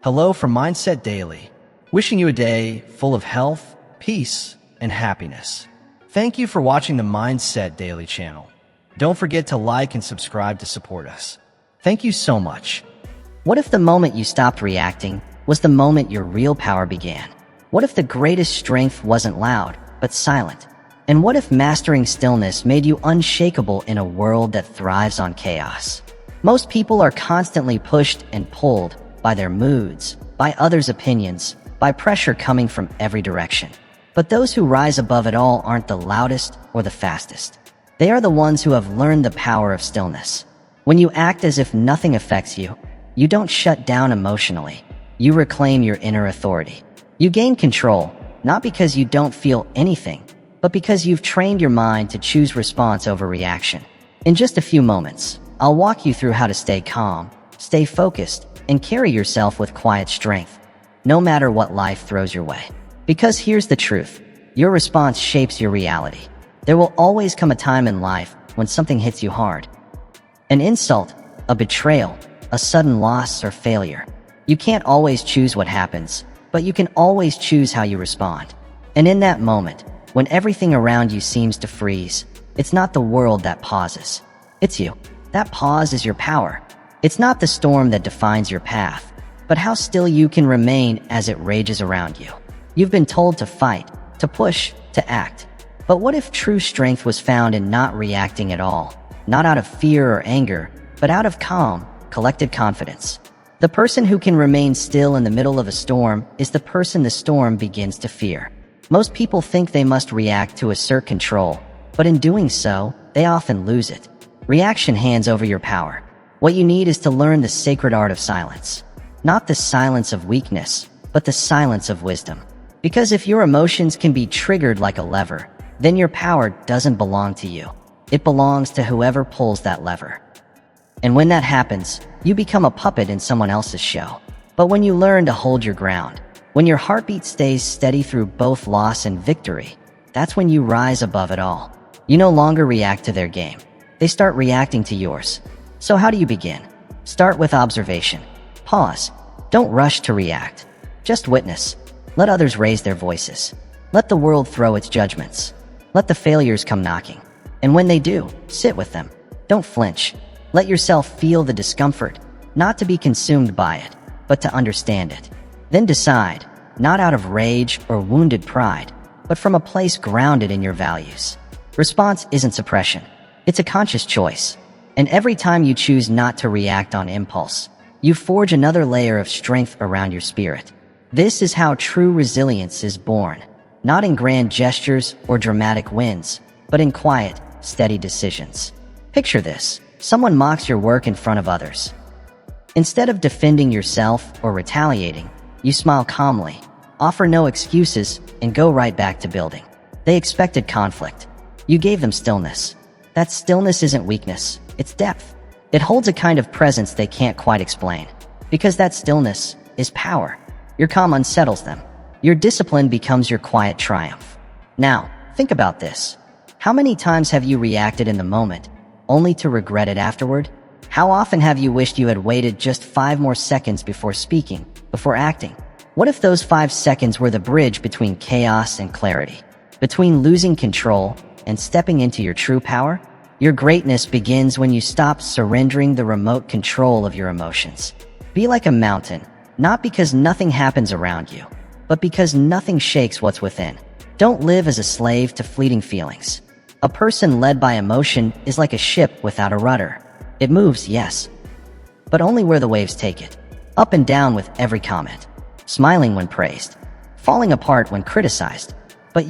Hello from Mindset Daily, wishing you a day full of health, peace, and happiness. Thank you for watching the Mindset Daily channel. Don't forget to like and subscribe to support us. Thank you so much. What if the moment you stopped reacting was the moment your real power began? What if the greatest strength wasn't loud, but silent? And what if mastering stillness made you unshakable in a world that thrives on chaos? Most people are constantly pushed and pulled by their moods, by others' opinions, by pressure coming from every direction. But those who rise above it all aren't the loudest or the fastest. They are the ones who have learned the power of stillness. When you act as if nothing affects you, you don't shut down emotionally. You reclaim your inner authority. You gain control, not because you don't feel anything, but because you've trained your mind to choose response over reaction. In just a few moments, I'll walk you through how to stay calm, stay focused, and carry yourself with quiet strength, no matter what life throws your way. Because here's the truth, your response shapes your reality. There will always come a time in life when something hits you hard. An insult, a betrayal, a sudden loss or failure. You can't always choose what happens, but you can always choose how you respond. And in that moment, when everything around you seems to freeze, it's not the world that pauses. It's you. That pause is your power. It's not the storm that defines your path, but how still you can remain as it rages around you. You've been told to fight, to push, to act. But what if true strength was found in not reacting at all? Not out of fear or anger, but out of calm, collected confidence. The person who can remain still in the middle of a storm is the person the storm begins to fear. Most people think they must react to assert control, but in doing so, they often lose it. Reaction hands over your power. What you need is to learn the sacred art of silence. Not the silence of weakness, but the silence of wisdom. Because if your emotions can be triggered like a lever, then your power doesn't belong to you. It belongs to whoever pulls that lever. And when that happens, you become a puppet in someone else's show. But when you learn to hold your ground, when your heartbeat stays steady through both loss and victory, that's when you rise above it all. You no longer react to their game. They start reacting to yours. So how do you begin? Start with observation. Pause. Don't rush to react. Just witness. Let others raise their voices. Let the world throw its judgments. Let the failures come knocking. And when they do, sit with them. Don't flinch. Let yourself feel the discomfort, not to be consumed by it, but to understand it. Then decide, not out of rage or wounded pride, but from a place grounded in your values. Response isn't suppression. It's a conscious choice. And every time you choose not to react on impulse, you forge another layer of strength around your spirit. This is how true resilience is born, not in grand gestures or dramatic wins, but in quiet, steady decisions. Picture this. Someone mocks your work in front of others. Instead of defending yourself or retaliating, you smile calmly, offer no excuses, and go right back to building. They expected conflict. You gave them stillness. That stillness isn't weakness. It's depth. It holds a kind of presence they can't quite explain. Because that stillness is power. Your calm unsettles them. Your discipline becomes your quiet triumph. Now, think about this. How many times have you reacted in the moment, only to regret it afterward? How often have you wished you had waited just 5 more seconds before speaking, before acting? What if those 5 seconds were the bridge between chaos and clarity? Between losing control and stepping into your true power? Your greatness begins when you stop surrendering the remote control of your emotions. Be like a mountain, not because nothing happens around you, but because nothing shakes what's within. Don't live as a slave to fleeting feelings. A person led by emotion is like a ship without a rudder. It moves, yes, but only where the waves take it. Up and down with every comment. Smiling when praised. Falling apart when criticized. But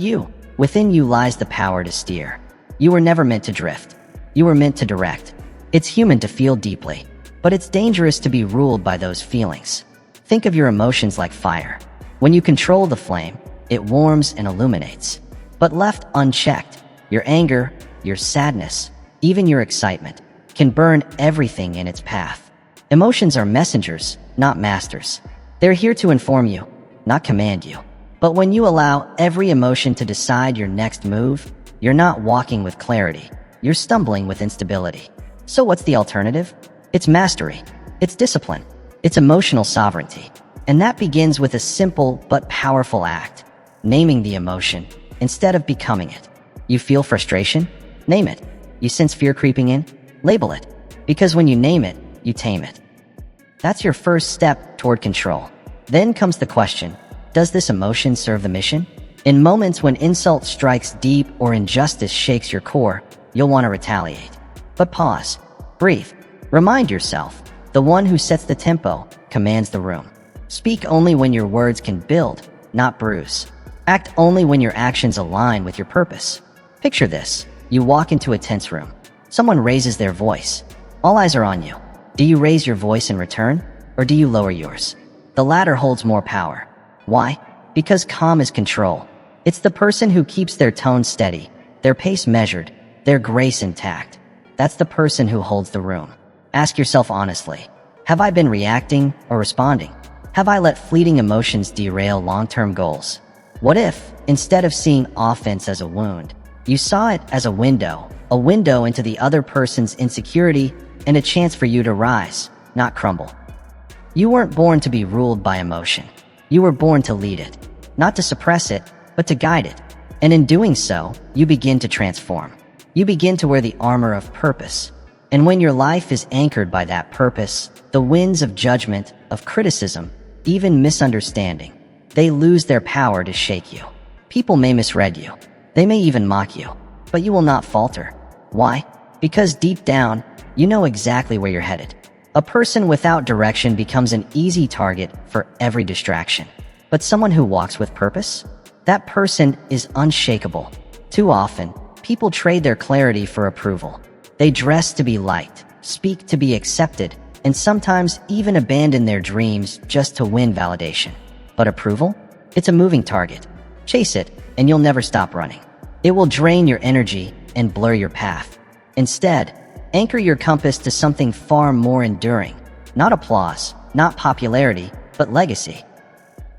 within you lies the power to steer. You were never meant to drift. You were meant to direct. It's human to feel deeply, but it's dangerous to be ruled by those feelings. Think of your emotions like fire. When you control the flame, it warms and illuminates. But left unchecked, your anger, your sadness, even your excitement, can burn everything in its path. Emotions are messengers, not masters. They're here to inform you, not command you. But when you allow every emotion to decide your next move, you're not walking with clarity. You're stumbling with instability. So what's the alternative? It's mastery. It's discipline. It's emotional sovereignty. And that begins with a simple but powerful act: naming the emotion instead of becoming it. You feel frustration? Name it. You sense fear creeping in? Label it. Because when you name it, you tame it. That's your first step toward control. Then comes the question, does this emotion serve the mission? In moments when insult strikes deep or injustice shakes your core, you'll want to retaliate. But pause. Breathe. Remind yourself, the one who sets the tempo commands the room. Speak only when your words can build, not bruise. Act only when your actions align with your purpose. Picture this. You walk into a tense room. Someone raises their voice. All eyes are on you. Do you raise your voice in return, or do you lower yours? The latter holds more power. Why? Because calm is control. It's the person who keeps their tone steady, their pace measured, their grace intact. That's the person who holds the room. Ask yourself honestly, have I been reacting or responding? Have I let fleeting emotions derail long-term goals? What if, instead of seeing offense as a wound, you saw it as a window into the other person's insecurity and a chance for you to rise, not crumble? You weren't born to be ruled by emotion. You were born to lead it, not to suppress it, but to guide it. And in doing so, you begin to transform. You begin to wear the armor of purpose. And when your life is anchored by that purpose, the winds of judgment, of criticism, even misunderstanding, they lose their power to shake you. People may misread you. They may even mock you, but you will not falter. Why? Because deep down, you know exactly where you're headed. A person without direction becomes an easy target for every distraction. But someone who walks with purpose? That person is unshakable. Too often, people trade their clarity for approval. They dress to be liked, speak to be accepted, and sometimes even abandon their dreams just to win validation. But approval? It's a moving target. Chase it, and you'll never stop running. It will drain your energy and blur your path. Instead, anchor your compass to something far more enduring. Not applause, not popularity, but legacy.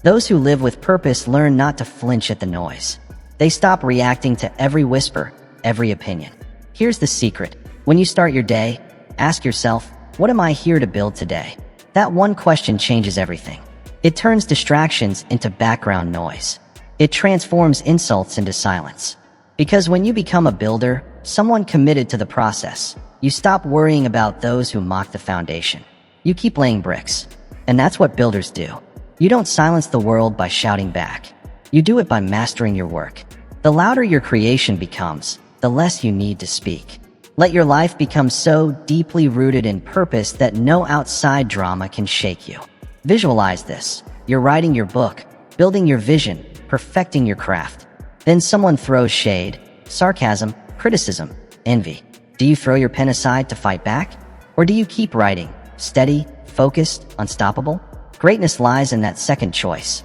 Those who live with purpose learn not to flinch at the noise. They stop reacting to every whisper, every opinion. Here's the secret. When you start your day, ask yourself, what am I here to build today? That one question changes everything. It turns distractions into background noise. It transforms insults into silence. Because when you become a builder, someone committed to the process, you stop worrying about those who mock the foundation. You keep laying bricks. And that's what builders do. You don't silence the world by shouting back. You do it by mastering your work. The louder your creation becomes, the less you need to speak. Let your life become so deeply rooted in purpose that no outside drama can shake you. Visualize this. You're writing your book, building your vision, perfecting your craft. Then someone throws shade, sarcasm, criticism, envy. Do you throw your pen aside to fight back? Or do you keep writing, steady, focused, unstoppable? Greatness lies in that second choice.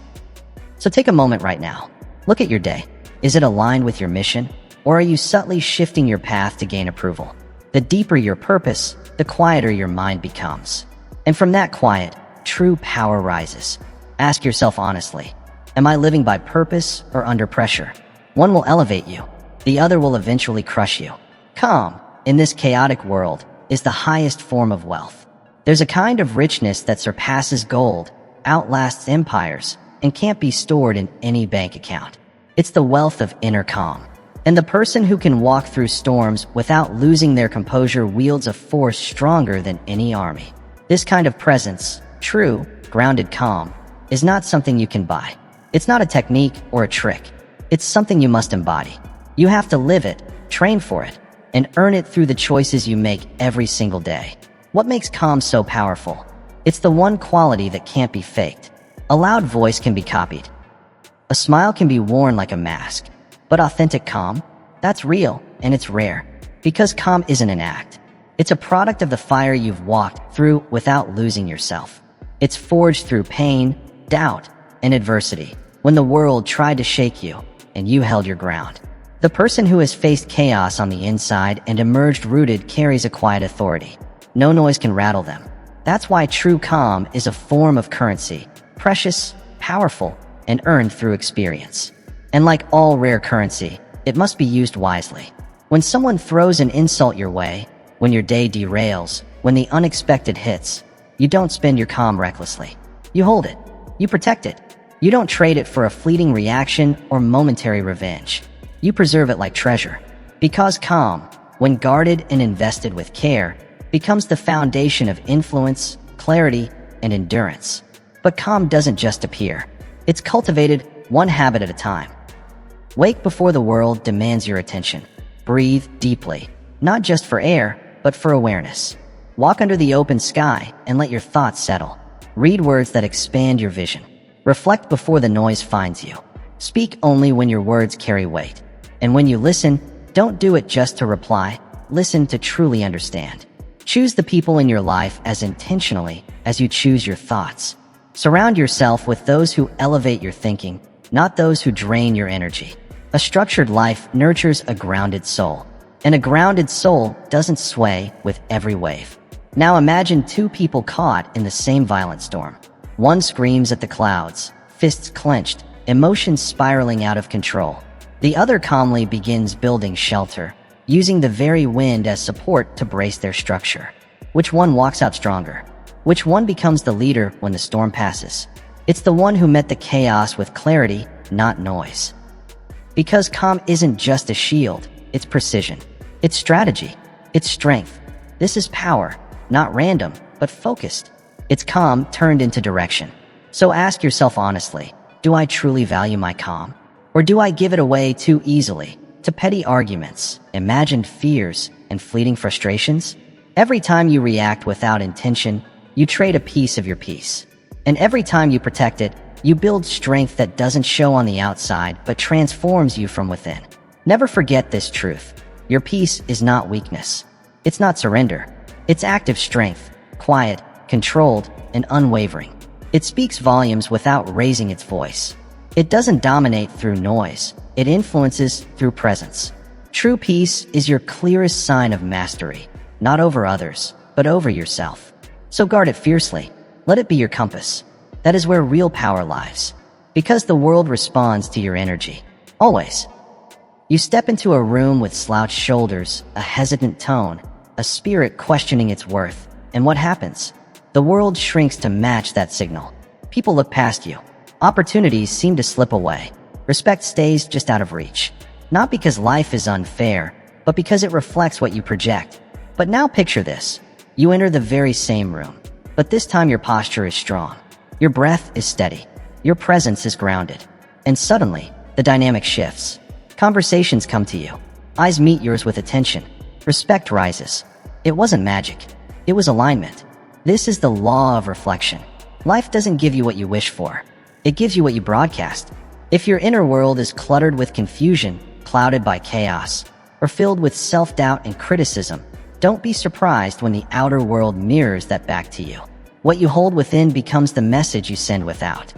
So take a moment right now. Look at your day. Is it aligned with your mission? Or are you subtly shifting your path to gain approval? The deeper your purpose, the quieter your mind becomes. And from that quiet, true power rises. Ask yourself honestly, am I living by purpose or under pressure? One will elevate you. The other will eventually crush you. Calm, in this chaotic world, is the highest form of wealth. There's a kind of richness that surpasses gold, outlasts empires, and can't be stored in any bank account. It's the wealth of inner calm. And the person who can walk through storms without losing their composure wields a force stronger than any army. This kind of presence, true, grounded calm, is not something you can buy. It's not a technique or a trick. It's something you must embody. You have to live it, train for it, and earn it through the choices you make every single day. What makes calm so powerful? It's the one quality that can't be faked. A loud voice can be copied. A smile can be worn like a mask. But authentic calm? That's real, and it's rare. Because calm isn't an act. It's a product of the fire you've walked through without losing yourself. It's forged through pain, doubt, and adversity. When the world tried to shake you, and you held your ground. The person who has faced chaos on the inside and emerged rooted carries a quiet authority. No noise can rattle them. That's why true calm is a form of currency, precious, powerful, and earned through experience. And like all rare currency, it must be used wisely. When someone throws an insult your way, when your day derails, when the unexpected hits, you don't spend your calm recklessly. You hold it. You protect it. You don't trade it for a fleeting reaction or momentary revenge. You preserve it like treasure. Because calm, when guarded and invested with care, becomes the foundation of influence, clarity, and endurance. But calm doesn't just appear. It's cultivated one habit at a time. Wake before the world demands your attention. Breathe deeply, not just for air, but for awareness. Walk under the open sky and let your thoughts settle. Read words that expand your vision. Reflect before the noise finds you. Speak only when your words carry weight. And when you listen, don't do it just to reply. Listen to truly understand. Choose the people in your life as intentionally as you choose your thoughts. Surround yourself with those who elevate your thinking, not those who drain your energy. A structured life nurtures a grounded soul, and a grounded soul doesn't sway with every wave. Now imagine two people caught in the same violent storm. One screams at the clouds, fists clenched, emotions spiraling out of control. The other calmly begins building shelter, using the very wind as support to brace their structure. Which one walks out stronger? Which one becomes the leader when the storm passes? It's the one who met the chaos with clarity, not noise. Because calm isn't just a shield, it's precision. It's strategy. It's strength. This is power, not random, but focused. It's calm turned into direction. So ask yourself honestly, do I truly value my calm? Or do I give it away too easily to petty arguments, imagined fears, and fleeting frustrations? Every time you react without intention, you trade a piece of your peace. And every time you protect it, you build strength that doesn't show on the outside but transforms you from within. Never forget this truth. Your peace is not weakness. It's not surrender. It's active strength, quiet, controlled, and unwavering. It speaks volumes without raising its voice. It doesn't dominate through noise. It influences through presence. True peace is your clearest sign of mastery, not over others, but over yourself. So guard it fiercely. Let it be your compass. That is where real power lies. Because the world responds to your energy. Always. You step into a room with slouched shoulders, a hesitant tone, a spirit questioning its worth. And what happens? The world shrinks to match that signal. People look past you. Opportunities seem to slip away. Respect stays just out of reach. Not because life is unfair, but because it reflects what you project. But now picture this. You enter the very same room, but this time your posture is strong. Your breath is steady. Your presence is grounded. And suddenly, the dynamic shifts. Conversations come to you. Eyes meet yours with attention. Respect rises. It wasn't magic. It was alignment. This is the law of reflection. Life doesn't give you what you wish for. It gives you what you broadcast. If your inner world is cluttered with confusion, clouded by chaos, or filled with self-doubt and criticism, don't be surprised when the outer world mirrors that back to you. What you hold within becomes the message you send without.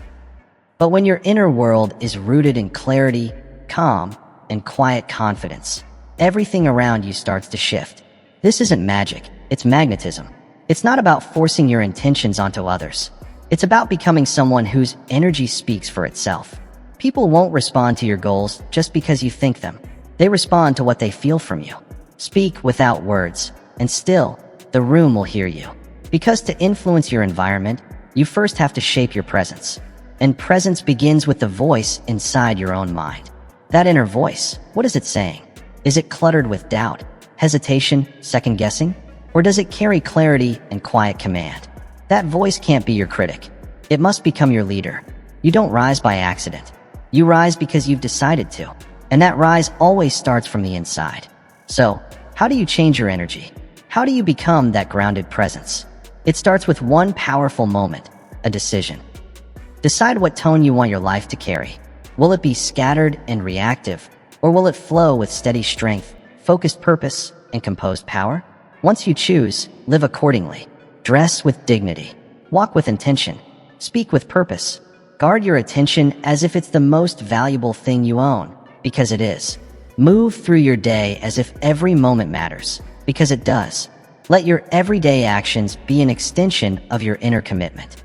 But when your inner world is rooted in clarity, calm, and quiet confidence, everything around you starts to shift. This isn't magic, it's magnetism. It's not about forcing your intentions onto others. It's about becoming someone whose energy speaks for itself. People won't respond to your goals just because you think them. They respond to what they feel from you. Speak without words, and still, the room will hear you. Because to influence your environment, you first have to shape your presence. And presence begins with the voice inside your own mind. That inner voice, what is it saying? Is it cluttered with doubt, hesitation, second-guessing? Or does it carry clarity and quiet command? That voice can't be your critic. It must become your leader. You don't rise by accident. You rise because you've decided to. And that rise always starts from the inside. So, how do you change your energy? How do you become that grounded presence? It starts with one powerful moment, a decision. Decide what tone you want your life to carry. Will it be scattered and reactive, or will it flow with steady strength, focused purpose, and composed power? Once you choose, live accordingly. Dress with dignity. Walk with intention. Speak with purpose. Guard your attention as if it's the most valuable thing you own, because it is. Move through your day as if every moment matters, because it does. Let your everyday actions be an extension of your inner commitment.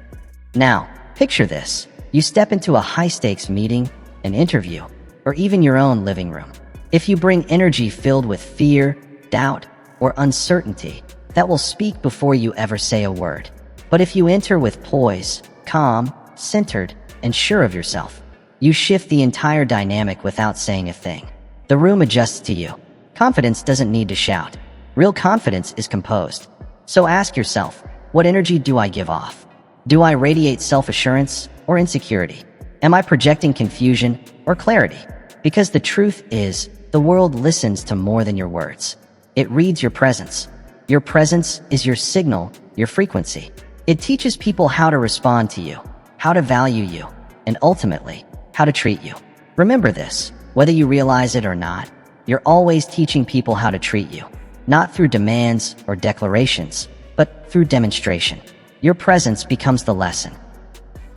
Now, picture this. You step into a high-stakes meeting, an interview, or even your own living room. If you bring energy filled with fear, doubt, or uncertainty, that will speak before you ever say a word. But if you enter with poise, calm, centered, and sure of yourself. You shift the entire dynamic without saying a thing. The room adjusts to you. Confidence doesn't need to shout. Real confidence is composed. So ask yourself, what energy do I give off? Do I radiate self-assurance or insecurity? Am I projecting confusion or clarity? Because the truth is, the world listens to more than your words. It reads your presence. Your presence is your signal, your frequency. It teaches people how to respond to you, how to value you, and ultimately, how to treat you. Remember this, whether you realize it or not, you're always teaching people how to treat you, not through demands or declarations, but through demonstration. Your presence becomes the lesson.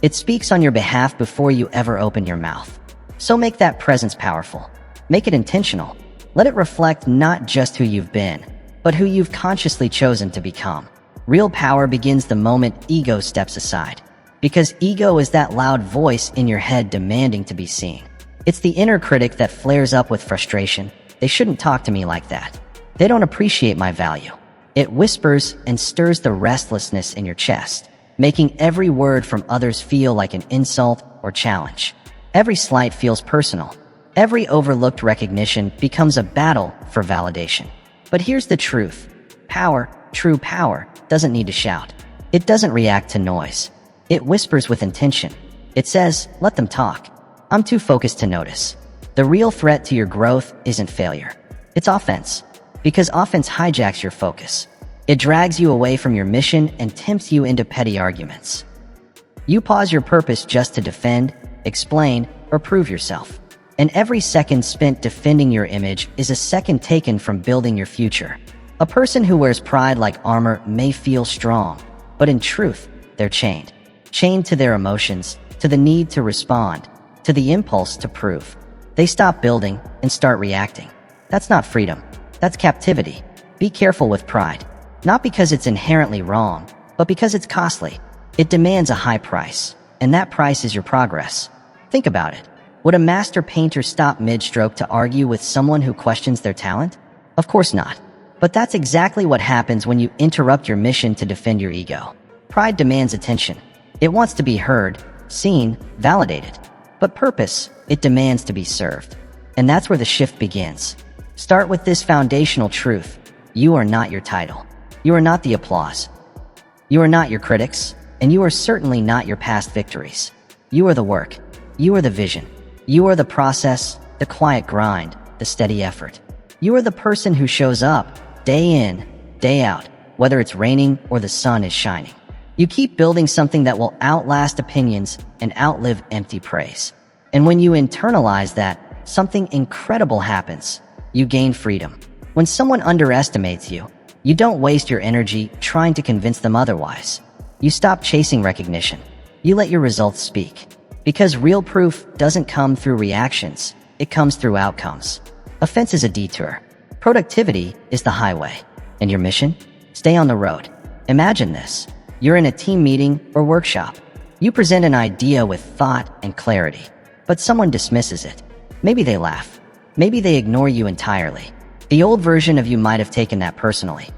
It speaks on your behalf before you ever open your mouth. So make that presence powerful. Make it intentional. Let it reflect not just who you've been, but who you've consciously chosen to become. Real power begins the moment ego steps aside. Because ego is that loud voice in your head demanding to be seen. It's the inner critic that flares up with frustration. They shouldn't talk to me like that. They don't appreciate my value. It whispers and stirs the restlessness in your chest, making every word from others feel like an insult or challenge. Every slight feels personal. Every overlooked recognition becomes a battle for validation. But here's the truth. Power, true power, doesn't need to shout. It doesn't react to noise. It whispers with intention. It says, let them talk. I'm too focused to notice. The real threat to your growth isn't failure. It's offense. Because offense hijacks your focus. It drags you away from your mission and tempts you into petty arguments. You pause your purpose just to defend, explain, or prove yourself. And every second spent defending your image is a second taken from building your future. A person who wears pride like armor may feel strong, but in truth, they're chained. Chained to their emotions, to the need to respond, to the impulse to prove. They stop building and start reacting. That's not freedom. That's captivity. Be careful with pride. Not because it's inherently wrong, but because it's costly. It demands a high price, and that price is your progress. Think about it. Would a master painter stop mid-stroke to argue with someone who questions their talent? Of course not. But that's exactly what happens when you interrupt your mission to defend your ego. Pride demands attention. It wants to be heard, seen, validated. But purpose, it demands to be served. And that's where the shift begins. Start with this foundational truth. You are not your title. You are not the applause. You are not your critics. And you are certainly not your past victories. You are the work. You are the vision. You are the process, the quiet grind, the steady effort. You are the person who shows up, day in, day out, whether it's raining or the sun is shining. You keep building something that will outlast opinions and outlive empty praise. And when you internalize that, something incredible happens. You gain freedom. When someone underestimates you, you don't waste your energy trying to convince them otherwise. You stop chasing recognition. You let your results speak. Because real proof doesn't come through reactions, it comes through outcomes. Offense is a detour. Productivity is the highway. And your mission? Stay on the road. Imagine this. You're in a team meeting or workshop. You present an idea with thought and clarity, but someone dismisses it. Maybe they laugh. Maybe they ignore you entirely. The old version of you might have taken that personally.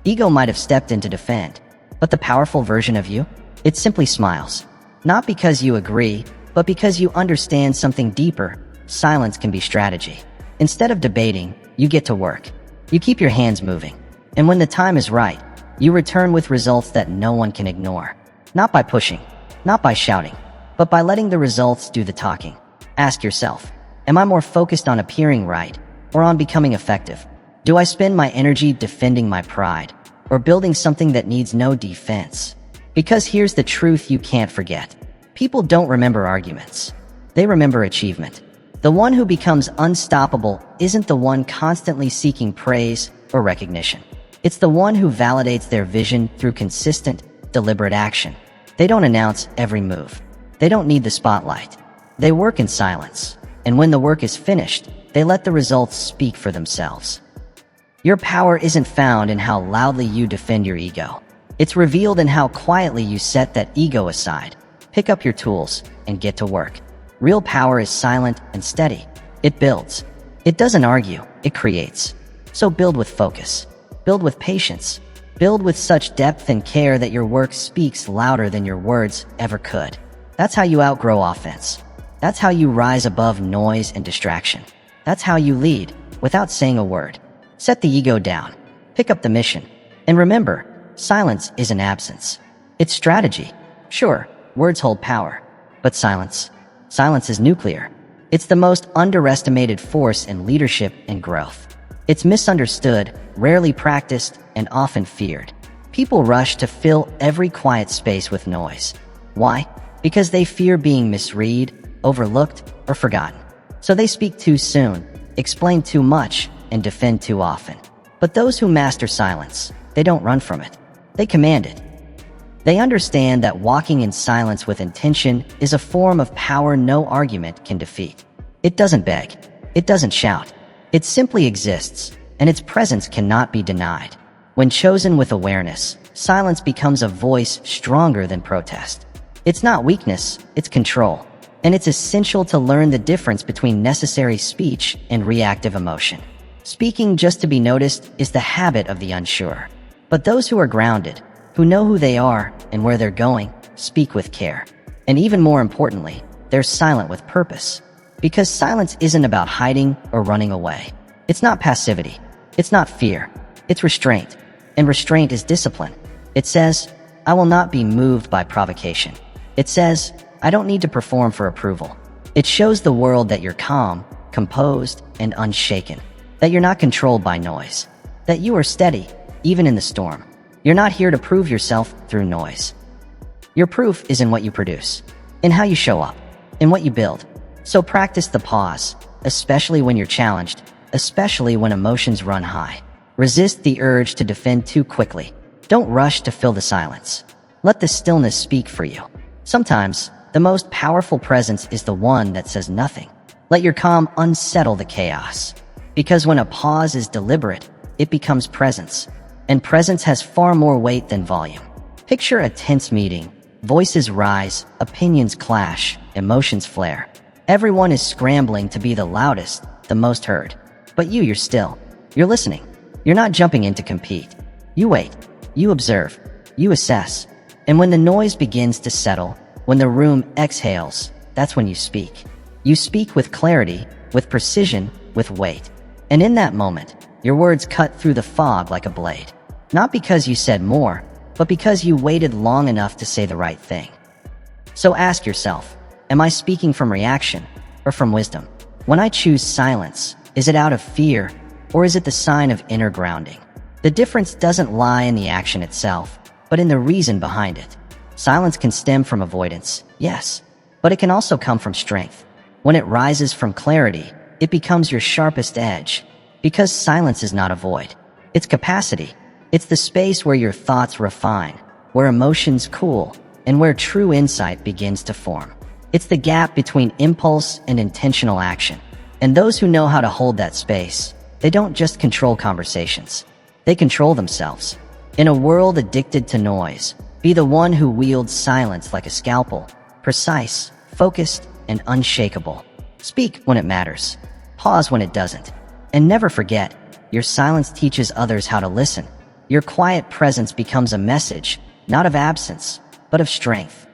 Ego might have stepped in to defend, but the powerful version of you? It simply smiles. Not because you agree, but because you understand something deeper. Silence can be strategy. Instead of debating, you get to work. You keep your hands moving. And when the time is right, you return with results that no one can ignore. Not by pushing, not by shouting, but by letting the results do the talking. Ask yourself, am I more focused on appearing right or on becoming effective? Do I spend my energy defending my pride or building something that needs no defense? Because here's the truth you can't forget. People don't remember arguments. They remember achievement. The one who becomes unstoppable isn't the one constantly seeking praise or recognition. It's the one who validates their vision through consistent, deliberate action. They don't announce every move. They don't need the spotlight. They work in silence. And when the work is finished, they let the results speak for themselves. Your power isn't found in how loudly you defend your ego. It's revealed in how quietly you set that ego aside, pick up your tools, and get to work. Real power is silent and steady. It builds. It doesn't argue, it creates. So build with focus. Build with patience. Build with such depth and care that your work speaks louder than your words ever could. That's how you outgrow offense. That's how you rise above noise and distraction. That's how you lead without saying a word. Set the ego down. Pick up the mission. And remember, silence isn't absence. It's strategy. Sure, words hold power. But silence is nuclear. It's the most underestimated force in leadership and growth. It's misunderstood, rarely practiced, and often feared. People rush to fill every quiet space with noise. Why? Because they fear being misread, overlooked, or forgotten. So they speak too soon, explain too much, and defend too often. But those who master silence, they don't run from it. They command it. They understand that walking in silence with intention is a form of power no argument can defeat. It doesn't beg. It doesn't shout. It simply exists, and its presence cannot be denied. When chosen with awareness, silence becomes a voice stronger than protest. It's not weakness, it's control. And it's essential to learn the difference between necessary speech and reactive emotion. Speaking just to be noticed is the habit of the unsure. But those who are grounded, who know who they are and where they're going, speak with care. And even more importantly, they're silent with purpose. Because silence isn't about hiding or running away. It's not passivity. It's not fear. It's restraint. And restraint is discipline. It says, I will not be moved by provocation. It says, I don't need to perform for approval. It shows the world that you're calm, composed, and unshaken. That you're not controlled by noise. That you are steady, even in the storm. You're not here to prove yourself through noise. Your proof is in what you produce, in how you show up, in what you build. So practice the pause, especially when you're challenged, especially when emotions run high. Resist the urge to defend too quickly. Don't rush to fill the silence. Let the stillness speak for you. Sometimes, the most powerful presence is the one that says nothing. Let your calm unsettle the chaos. Because when a pause is deliberate, it becomes presence. And presence has far more weight than volume. Picture a tense meeting. Voices rise, opinions clash, emotions flare. Everyone is scrambling to be the loudest, the most heard. But you're still. You're listening. You're not jumping in to compete. You wait. You observe. You assess. And when the noise begins to settle, when the room exhales, that's when you speak. You speak with clarity, with precision, with weight. And in that moment, your words cut through the fog like a blade. Not because you said more, but because you waited long enough to say the right thing. So ask yourself, am I speaking from reaction or from wisdom? When I choose silence, is it out of fear or is it the sign of inner grounding? The difference doesn't lie in the action itself, but in the reason behind it. Silence can stem from avoidance, yes, but it can also come from strength. When it rises from clarity, it becomes your sharpest edge. Because silence is not a void. It's capacity. It's the space where your thoughts refine, where emotions cool, and where true insight begins to form. It's the gap between impulse and intentional action. And those who know how to hold that space, they don't just control conversations. They control themselves. In a world addicted to noise, be the one who wields silence like a scalpel, precise, focused, and unshakable. Speak when it matters. Pause when it doesn't. And never forget, your silence teaches others how to listen. Your quiet presence becomes a message, not of absence, but of strength.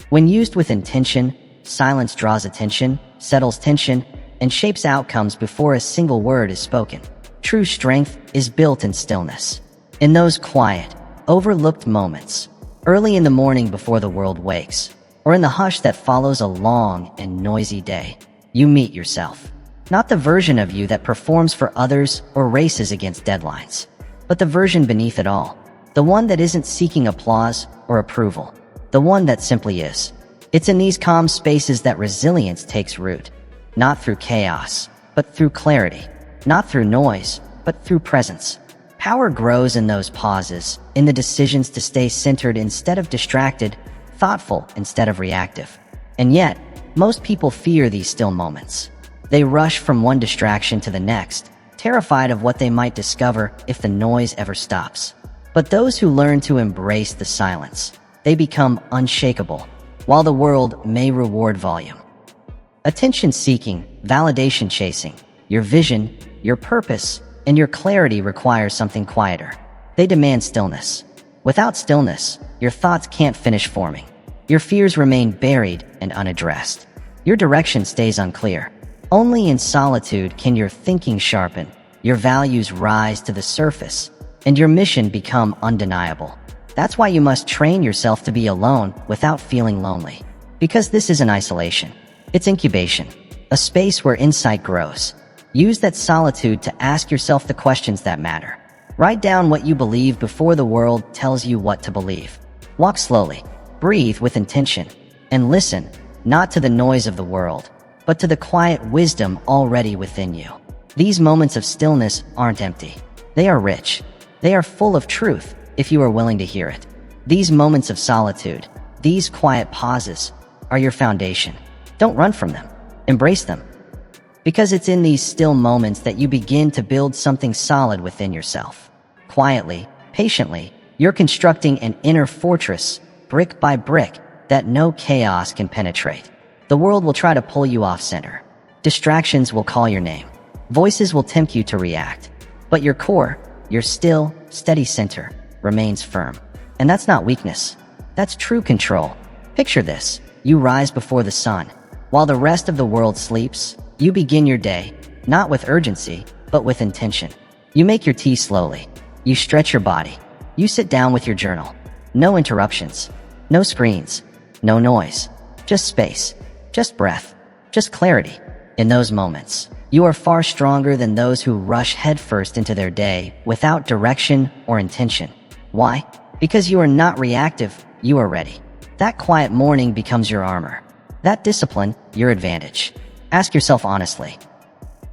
When used with intention, silence draws attention, settles tension, and shapes outcomes before a single word is spoken. True strength is built in stillness. In those quiet, overlooked moments, early in the morning before the world wakes, or in the hush that follows a long and noisy day, you meet yourself. Not the version of you that performs for others or races against deadlines, but the version beneath it all. The one that isn't seeking applause or approval. The one that simply is. It's in these calm spaces that resilience takes root. Not through chaos, but through clarity. Not through noise, but through presence. Power grows in those pauses, in the decisions to stay centered instead of distracted, thoughtful instead of reactive. And yet, most people fear these still moments. They rush from one distraction to the next, terrified of what they might discover if the noise ever stops. But those who learn to embrace the silence, they become unshakable, while the world may reward volume. Attention-seeking, validation-chasing, your vision, your purpose, and your clarity require something quieter. They demand stillness. Without stillness, your thoughts can't finish forming. Your fears remain buried and unaddressed. Your direction stays unclear. Only in solitude can your thinking sharpen, your values rise to the surface, and your mission become undeniable. That's why you must train yourself to be alone without feeling lonely. Because this isn't isolation. It's incubation, a space where insight grows. Use that solitude to ask yourself the questions that matter. Write down what you believe before the world tells you what to believe. Walk slowly, breathe with intention, and listen, not to the noise of the world, but to the quiet wisdom already within you. These moments of stillness aren't empty. They are rich. They are full of truth, if you are willing to hear it. These moments of solitude, these quiet pauses, are your foundation. Don't run from them. Embrace them. Because it's in these still moments that you begin to build something solid within yourself. Quietly, patiently, you're constructing an inner fortress, brick by brick, that no chaos can penetrate. The world will try to pull you off center. Distractions will call your name. Voices will tempt you to react. But your core, your still, steady center, remains firm. And that's not weakness. That's true control. Picture this. You rise before the sun. While the rest of the world sleeps, you begin your day, not with urgency, but with intention. You make your tea slowly. You stretch your body. You sit down with your journal. No interruptions. No screens. No noise. Just space. Just breath. Just clarity. In those moments, you are far stronger than those who rush headfirst into their day without direction or intention. Why? Because you are not reactive, you are ready. That quiet morning becomes your armor. That discipline, your advantage. Ask yourself honestly,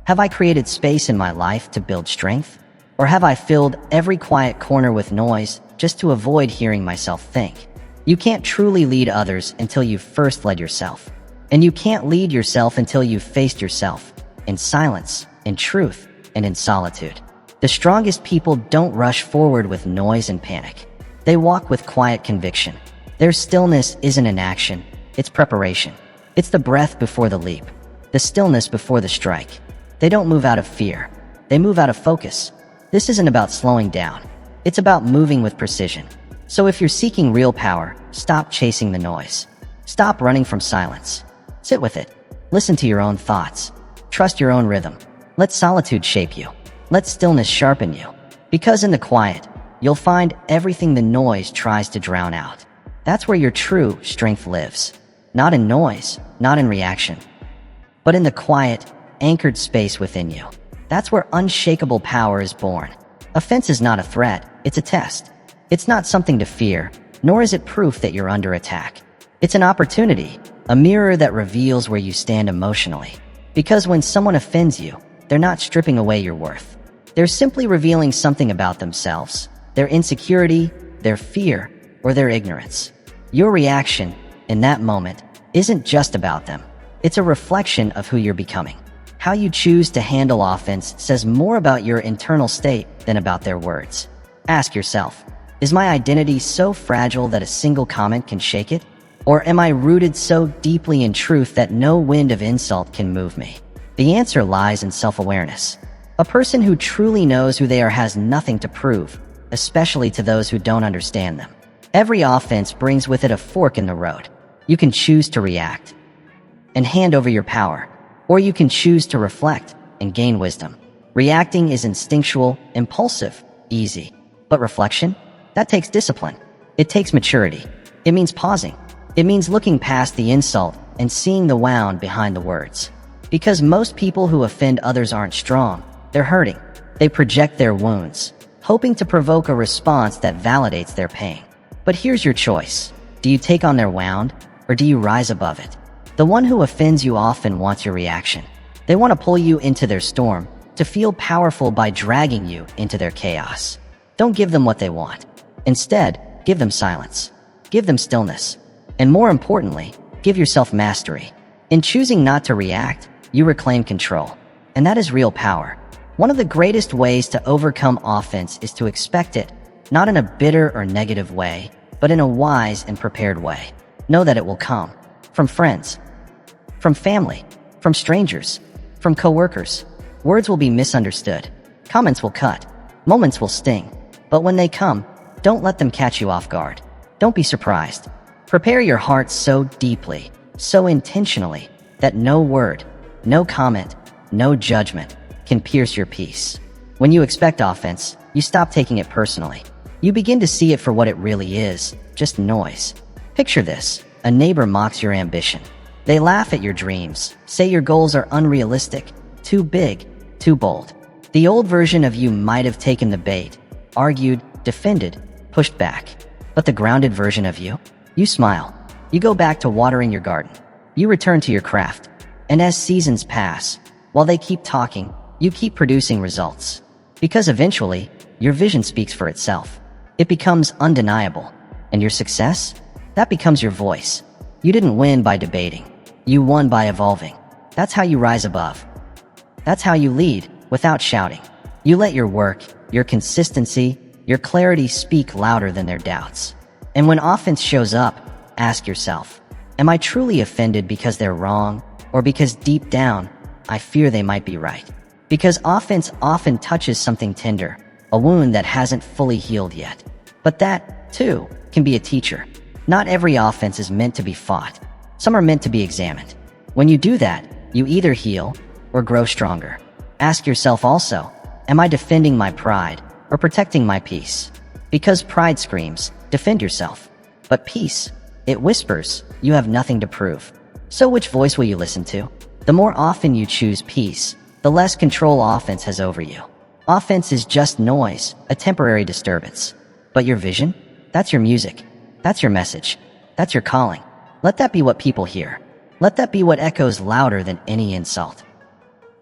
have I created space in my life to build strength? Or have I filled every quiet corner with noise just to avoid hearing myself think? You can't truly lead others until you've first led yourself. And you can't lead yourself until you've faced yourself, in silence, in truth, and in solitude. The strongest people don't rush forward with noise and panic. They walk with quiet conviction. Their stillness isn't an action, it's preparation. It's the breath before the leap, the stillness before the strike. They don't move out of fear. They move out of focus. This isn't about slowing down. It's about moving with precision. So if you're seeking real power, stop chasing the noise. Stop running from silence. Sit with it. Listen to your own thoughts. Trust your own rhythm. Let solitude shape you. Let stillness sharpen you. Because in the quiet, you'll find everything the noise tries to drown out. That's where your true strength lives. Not in noise, not in reaction, but in the quiet, anchored space within you. That's where unshakable power is born. Offense is not a threat, it's a test. It's not something to fear, nor is it proof that you're under attack. It's an opportunity, a mirror that reveals where you stand emotionally. Because when someone offends you, they're not stripping away your worth. They're simply revealing something about themselves, their insecurity, their fear, or their ignorance. Your reaction, in that moment, isn't just about them. It's a reflection of who you're becoming. How you choose to handle offense says more about your internal state than about their words. Ask yourself, is my identity so fragile that a single comment can shake it? Or am I rooted so deeply in truth that no wind of insult can move me? The answer lies in self-awareness. A person who truly knows who they are has nothing to prove, especially to those who don't understand them. Every offense brings with it a fork in the road. You can choose to react and hand over your power, or you can choose to reflect and gain wisdom. Reacting is instinctual, impulsive, easy. But reflection? That takes discipline. It takes maturity. It means pausing. It means looking past the insult and seeing the wound behind the words. Because most people who offend others aren't strong, they're hurting. They project their wounds, hoping to provoke a response that validates their pain. But here's your choice. Do you take on their wound, or do you rise above it? The one who offends you often wants your reaction. They want to pull you into their storm, to feel powerful by dragging you into their chaos. Don't give them what they want. Instead, give them silence. Give them stillness. And more importantly, give yourself mastery. In choosing not to react, you reclaim control. And that is real power. One of the greatest ways to overcome offense is to expect it, not in a bitter or negative way, but in a wise and prepared way. Know that it will come. From friends, from family, from strangers, from coworkers. Words will be misunderstood. Comments will cut. Moments will sting. But when they come, don't let them catch you off guard. Don't be surprised. Prepare your heart so deeply, so intentionally, that no word, no comment, no judgment can pierce your peace. When you expect offense, you stop taking it personally. You begin to see it for what it really is, just noise. Picture this: a neighbor mocks your ambition. They laugh at your dreams, say your goals are unrealistic, too big, too bold. The old version of you might have taken the bait, argued, defended, pushed back. But the grounded version of you? You smile. You go back to watering your garden. You return to your craft. And as seasons pass, while they keep talking, you keep producing results. Because eventually, your vision speaks for itself. It becomes undeniable. And your success? That becomes your voice. You didn't win by debating. You won by evolving. That's how you rise above. That's how you lead without shouting. You let your work, your consistency, your clarity speak louder than their doubts. And when offense shows up, ask yourself, am I truly offended because they're wrong, or because deep down, I fear they might be right? Because offense often touches something tender, a wound that hasn't fully healed yet. But that, too, can be a teacher. Not every offense is meant to be fought. Some are meant to be examined. When you do that, you either heal or grow stronger. Ask yourself also, am I defending my pride or protecting my peace? Because pride screams, defend yourself. But peace, it whispers, you have nothing to prove. So which voice will you listen to? The more often you choose peace, the less control offense has over you. Offense is just noise, a temporary disturbance. But your vision? That's your music. That's your message. That's your calling. Let that be what people hear. Let that be what echoes louder than any insult.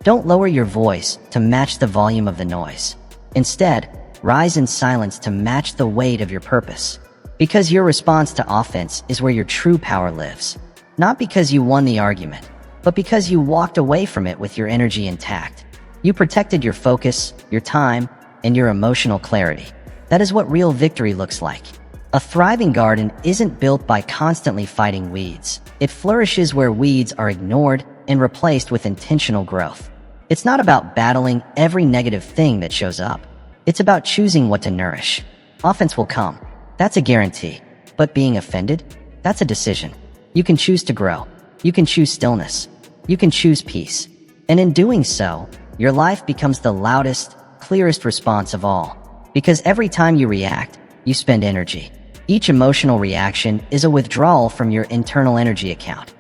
Don't lower your voice to match the volume of the noise. Instead, rise in silence to match the weight of your purpose. Because your response to offense is where your true power lives. Not because you won the argument, but because you walked away from it with your energy intact. You protected your focus, your time, and your emotional clarity. That is what real victory looks like. A thriving garden isn't built by constantly fighting weeds. It flourishes where weeds are ignored and replaced with intentional growth. It's not about battling every negative thing that shows up. It's about choosing what to nourish. Offense will come. That's a guarantee. But being offended? That's a decision. You can choose to grow. You can choose stillness. You can choose peace. And in doing so, your life becomes the loudest, clearest response of all. Because every time you react, you spend energy. Each emotional reaction is a withdrawal from your internal energy account.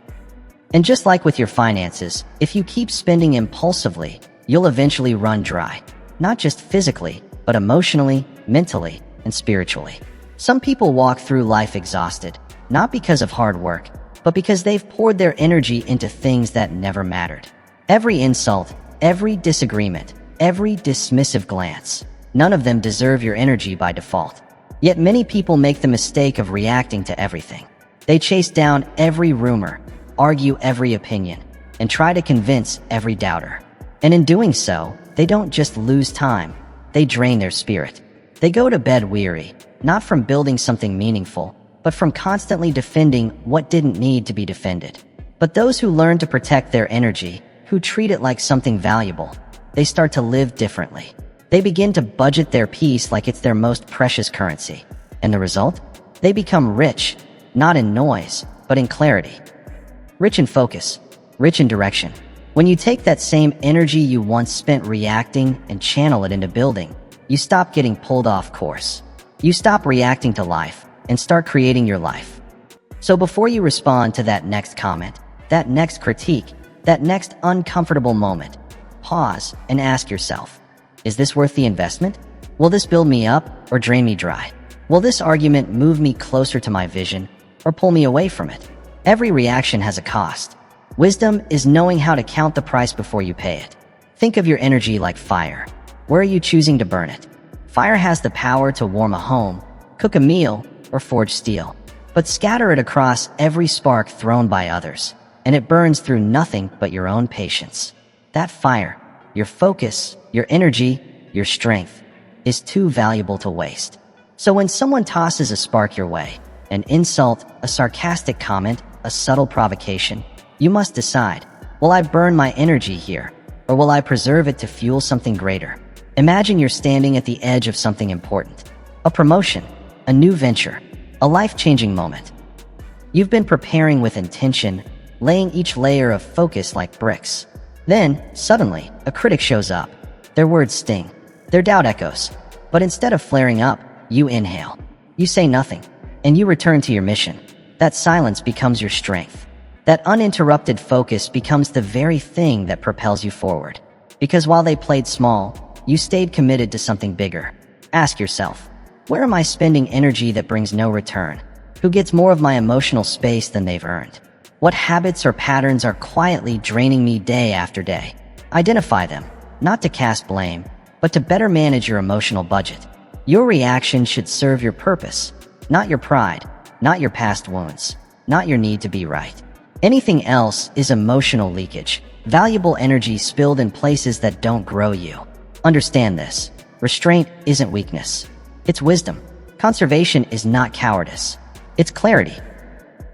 And just like with your finances, if you keep spending impulsively, you'll eventually run dry. Not just physically, but emotionally, mentally, and spiritually. Some people walk through life exhausted, not because of hard work, but because they've poured their energy into things that never mattered. Every insult, every disagreement, every dismissive glance, none of them deserve your energy by default. Yet many people make the mistake of reacting to everything. They chase down every rumor, argue every opinion, and try to convince every doubter. And in doing so, they don't just lose time, they drain their spirit. They go to bed weary, not from building something meaningful, but from constantly defending what didn't need to be defended. But those who learn to protect their energy, who treat it like something valuable, they start to live differently. They begin to budget their peace like it's their most precious currency. And the result? They become rich, not in noise, but in clarity. Rich in focus, rich in direction. When you take that same energy you once spent reacting and channel it into building, you stop getting pulled off course. You stop reacting to life and start creating your life. So before you respond to that next comment, that next critique, that next uncomfortable moment, pause and ask yourself, is this worth the investment? Will this build me up or drain me dry? Will this argument move me closer to my vision or pull me away from it? Every reaction has a cost. Wisdom is knowing how to count the price before you pay it. Think of your energy like fire. Where are you choosing to burn it? Fire has the power to warm a home, cook a meal, or forge steel. But scatter it across every spark thrown by others, and it burns through nothing but your own patience. That fire, your focus, your energy, your strength, is too valuable to waste. So when someone tosses a spark your way, an insult, a sarcastic comment, a subtle provocation, you must decide, will I burn my energy here, or will I preserve it to fuel something greater? Imagine you're standing at the edge of something important. A promotion, a new venture, a life-changing moment. You've been preparing with intention, laying each layer of focus like bricks. Then, suddenly, a critic shows up. Their words sting. Their doubt echoes. But instead of flaring up, you inhale. You say nothing, and you return to your mission. That silence becomes your strength. That uninterrupted focus becomes the very thing that propels you forward. Because while they played small, you stayed committed to something bigger. Ask yourself, where am I spending energy that brings no return? Who gets more of my emotional space than they've earned? What habits or patterns are quietly draining me day after day? Identify them, not to cast blame, but to better manage your emotional budget. Your reaction should serve your purpose, not your pride, not your past wounds, not your need to be right. Anything else is emotional leakage, valuable energy spilled in places that don't grow you. Understand this. Restraint isn't weakness. It's wisdom. Conservation is not cowardice. It's clarity.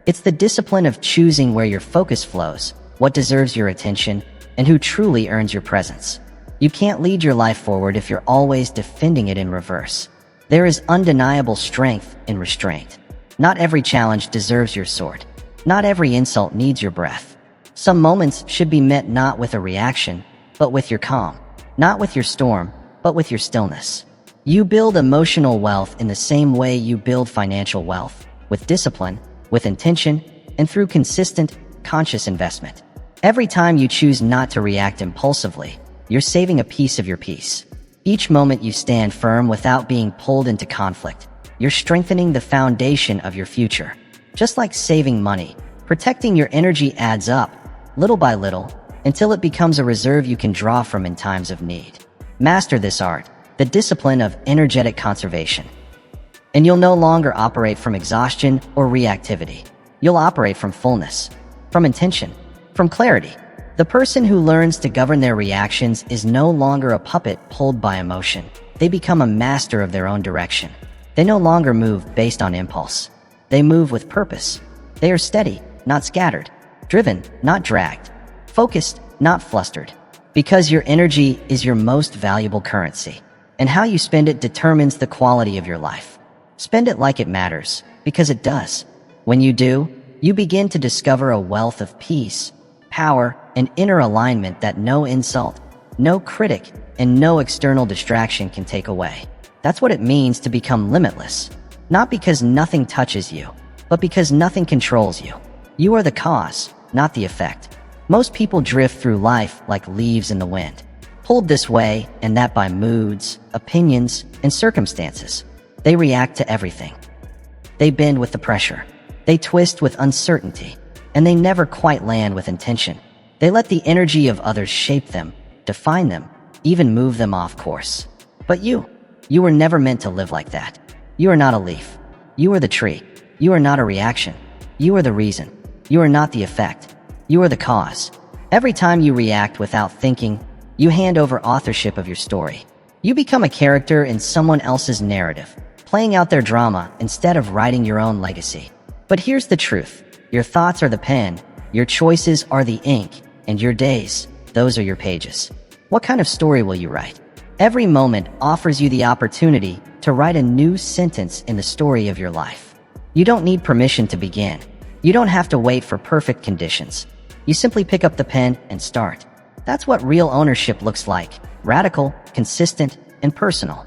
It's the discipline of choosing where your focus flows, what deserves your attention, and who truly earns your presence. You can't lead your life forward if you're always defending it in reverse. There is undeniable strength in restraint. Not every challenge deserves your sword. Not every insult needs your breath. Some moments should be met not with a reaction, but with your calm. Not with your storm, but with your stillness. You build emotional wealth in the same way you build financial wealth, with discipline, with intention, and through consistent, conscious investment. Every time you choose not to react impulsively, you're saving a piece of your peace. Each moment you stand firm without being pulled into conflict, you're strengthening the foundation of your future. Just like saving money, protecting your energy adds up, little by little, until it becomes a reserve you can draw from in times of need. Master this art, the discipline of energetic conservation. And you'll no longer operate from exhaustion or reactivity. You'll operate from fullness, from intention, from clarity. The person who learns to govern their reactions is no longer a puppet pulled by emotion. They become a master of their own direction. They no longer move based on impulse. They move with purpose. They are steady, not scattered. Driven, not dragged. Focused, not flustered. Because your energy is your most valuable currency. And how you spend it determines the quality of your life. Spend it like it matters, because it does. When you do, you begin to discover a wealth of peace, power, and inner alignment that no insult, no critic, and no external distraction can take away. That's what it means to become limitless. Not because nothing touches you, but because nothing controls you. You are the cause, not the effect. Most people drift through life like leaves in the wind, pulled this way and that by moods, opinions, and circumstances. They react to everything. They bend with the pressure. They twist with uncertainty. And they never quite land with intention. They let the energy of others shape them, define them, even move them off course. But you were never meant to live like that. You are not a leaf. You are the tree. You are not a reaction. You are the reason. You are not the effect. You are the cause. Every time you react without thinking, you hand over authorship of your story. You become a character in someone else's narrative, playing out their drama instead of writing your own legacy. But here's the truth. Your thoughts are the pen, your choices are the ink, and your days, those are your pages. What kind of story will you write? Every moment offers you the opportunity to write a new sentence in the story of your life. You don't need permission to begin. You don't have to wait for perfect conditions. You simply pick up the pen and start. That's what real ownership looks like. Radical, consistent, and personal.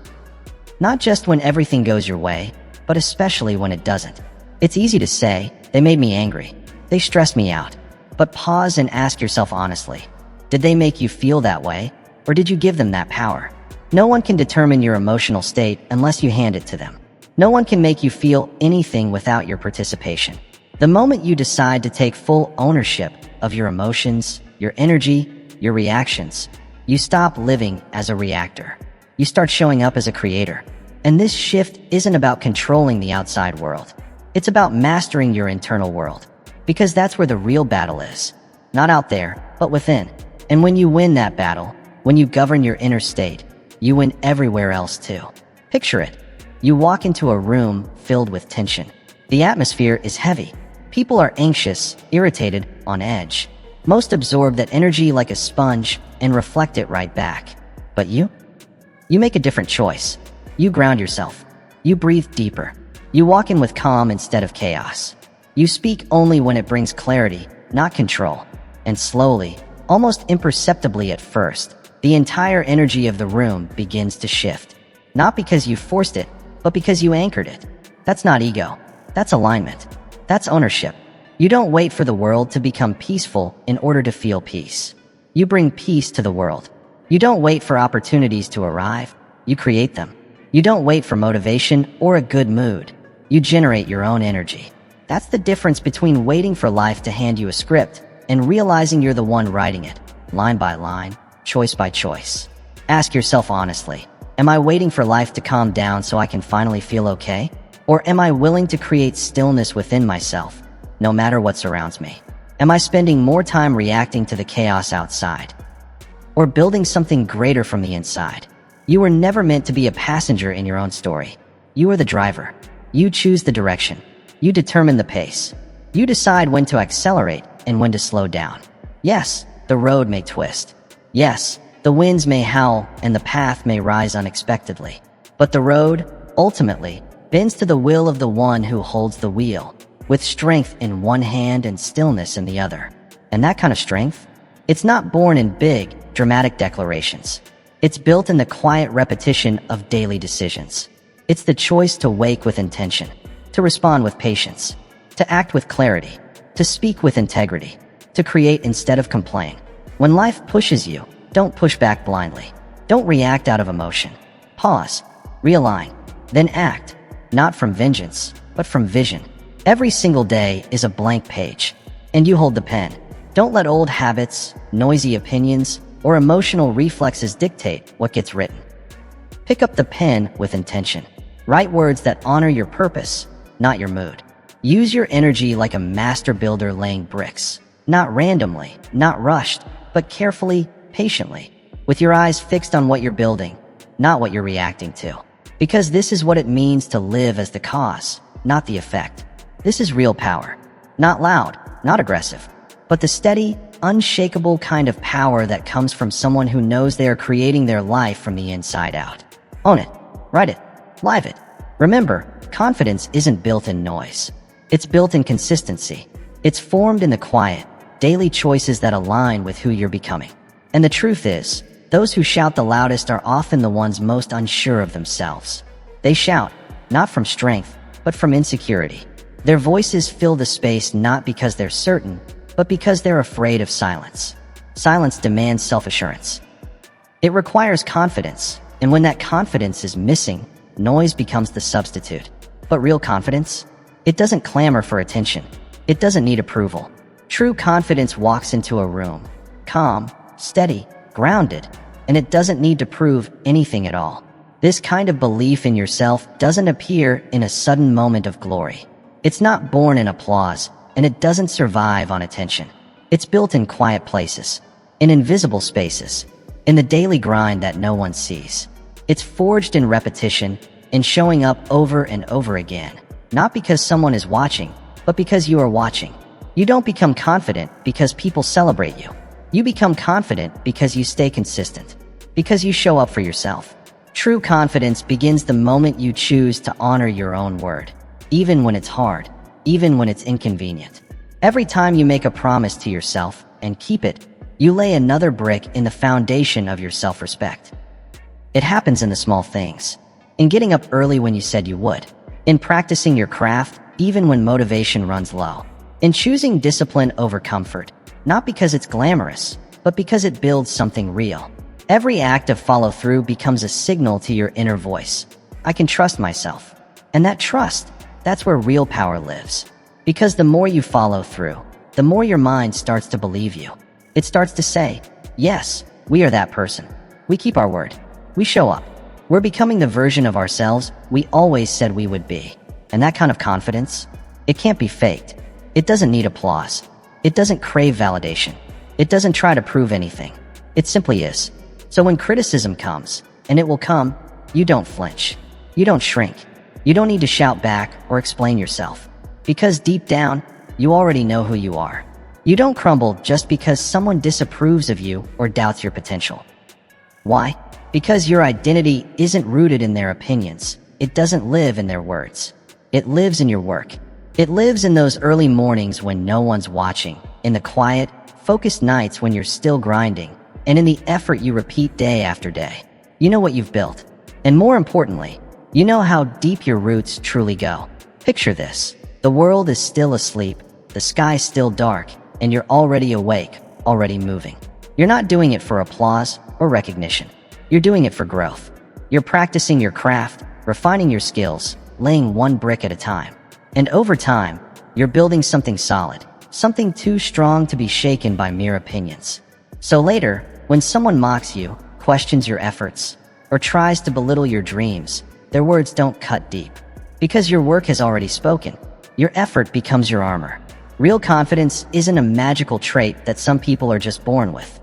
Not just when everything goes your way, but especially when it doesn't. It's easy to say, they made me angry. They stressed me out. But pause and ask yourself honestly, did they make you feel that way? Or did you give them that power? No one can determine your emotional state unless you hand it to them. No one can make you feel anything without your participation. The moment you decide to take full ownership of your emotions, your energy, your reactions, you stop living as a reactor. You start showing up as a creator. And this shift isn't about controlling the outside world. It's about mastering your internal world. Because that's where the real battle is. Not out there, but within. And when you win that battle, when you govern your inner state, you win everywhere else too. Picture it. You walk into a room filled with tension. The atmosphere is heavy. People are anxious, irritated, on edge. Most absorb that energy like a sponge and reflect it right back. But you? You make a different choice. You ground yourself. You breathe deeper. You walk in with calm instead of chaos. You speak only when it brings clarity, not control. And slowly, almost imperceptibly at first, the entire energy of the room begins to shift. Not because you forced it, but because you anchored it. That's not ego. That's alignment. That's ownership. You don't wait for the world to become peaceful in order to feel peace. You bring peace to the world. You don't wait for opportunities to arrive. You create them. You don't wait for motivation or a good mood. You generate your own energy. That's the difference between waiting for life to hand you a script and realizing you're the one writing it, line by line, choice by choice. Ask yourself honestly, am I waiting for life to calm down so I can finally feel okay? Or am I willing to create stillness within myself, no matter what surrounds me? Am I spending more time reacting to the chaos outside, or building something greater from the inside? You were never meant to be a passenger in your own story. You are the driver. You choose the direction. You determine the pace. You decide when to accelerate and when to slow down. Yes, the road may twist. Yes, the winds may howl and the path may rise unexpectedly. But the road, ultimately, bends to the will of the one who holds the wheel, with strength in one hand and stillness in the other. And that kind of strength? It's not born in big, dramatic declarations. It's built in the quiet repetition of daily decisions. It's the choice to wake with intention, to respond with patience, to act with clarity, to speak with integrity, to create instead of complain. When life pushes you, don't push back blindly. Don't react out of emotion. Pause, realign, then act, not from vengeance, but from vision. Every single day is a blank page, and you hold the pen. Don't let old habits, noisy opinions, or emotional reflexes dictate what gets written. Pick up the pen with intention. Write words that honor your purpose, not your mood. Use your energy like a master builder laying bricks. Not randomly, not rushed, but carefully, patiently, with your eyes fixed on what you're building, not what you're reacting to. Because this is what it means to live as the cause, not the effect. This is real power. Not loud, not aggressive, but the steady, unshakable kind of power that comes from someone who knows they are creating their life from the inside out. Own it, write it, live it. Remember, confidence isn't built in noise. It's built in consistency. It's formed in the quiet, daily choices that align with who you're becoming. And the truth is, those who shout the loudest are often the ones most unsure of themselves. They shout, not from strength, but from insecurity. Their voices fill the space not because they're certain, but because they're afraid of silence. Silence demands self-assurance. It requires confidence, and when that confidence is missing, noise becomes the substitute. But real confidence? It doesn't clamor for attention. It doesn't need approval. True confidence walks into a room, calm, steady, grounded, and it doesn't need to prove anything at all. This kind of belief in yourself doesn't appear in a sudden moment of glory. It's not born in applause, and it doesn't survive on attention. It's built in quiet places, in invisible spaces, in the daily grind that no one sees. It's forged in repetition, in showing up over and over again, not because someone is watching, but because you are watching. You don't become confident because people celebrate you. You become confident because you stay consistent, because you show up for yourself. True confidence begins the moment you choose to honor your own word, even when it's hard, even when it's inconvenient. Every time you make a promise to yourself and keep it, you lay another brick in the foundation of your self-respect. It happens in the small things, in getting up early when you said you would, in practicing your craft even when motivation runs low, in choosing discipline over comfort, not because it's glamorous, but because it builds something real. Every act of follow-through becomes a signal to your inner voice. I can trust myself. And that trust, that's where real power lives. Because the more you follow through, the more your mind starts to believe you. It starts to say, yes, we are that person. We keep our word. We show up. We're becoming the version of ourselves we always said we would be. And that kind of confidence, it can't be faked. It doesn't need applause. It doesn't crave validation. It doesn't try to prove anything. It simply is. So when criticism comes, and it will come, you don't flinch. You don't shrink. You don't need to shout back or explain yourself. Because deep down, you already know who you are. You don't crumble just because someone disapproves of you or doubts your potential. Why? Because your identity isn't rooted in their opinions. It doesn't live in their words. It lives in your work. It lives in those early mornings when no one's watching, in the quiet, focused nights when you're still grinding, and in the effort you repeat day after day. You know what you've built. And more importantly, you know how deep your roots truly go. Picture this. The world is still asleep, the sky's still dark, and you're already awake, already moving. You're not doing it for applause or recognition. You're doing it for growth. You're practicing your craft, refining your skills, laying one brick at a time. And over time, you're building something solid, something too strong to be shaken by mere opinions. So later, when someone mocks you, questions your efforts, or tries to belittle your dreams, their words don't cut deep. Because your work has already spoken. Your effort becomes your armor. Real confidence isn't a magical trait that some people are just born with.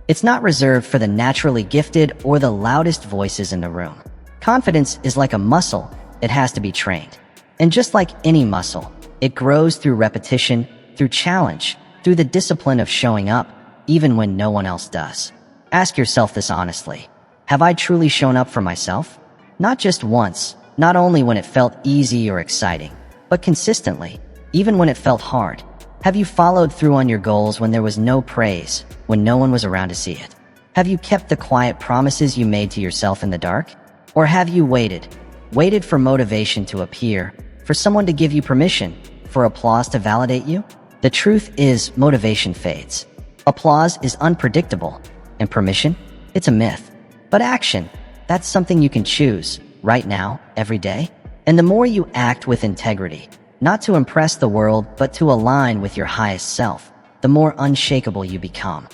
It's not reserved for the naturally gifted or the loudest voices in the room. Confidence is like a muscle. It has to be trained. And just like any muscle, it grows through repetition, through challenge, through the discipline of showing up, even when no one else does. Ask yourself this honestly. Have I truly shown up for myself? Not just once, not only when it felt easy or exciting, but consistently, even when it felt hard. Have you followed through on your goals when there was no praise, when no one was around to see it? Have you kept the quiet promises you made to yourself in the dark? Or have you waited for motivation to appear, for someone to give you permission, for applause to validate you? The truth is, motivation fades. Applause is unpredictable, and permission? It's a myth. But action, that's something you can choose, right now, every day. And the more you act with integrity, not to impress the world, but to align with your highest self, the more unshakable you become.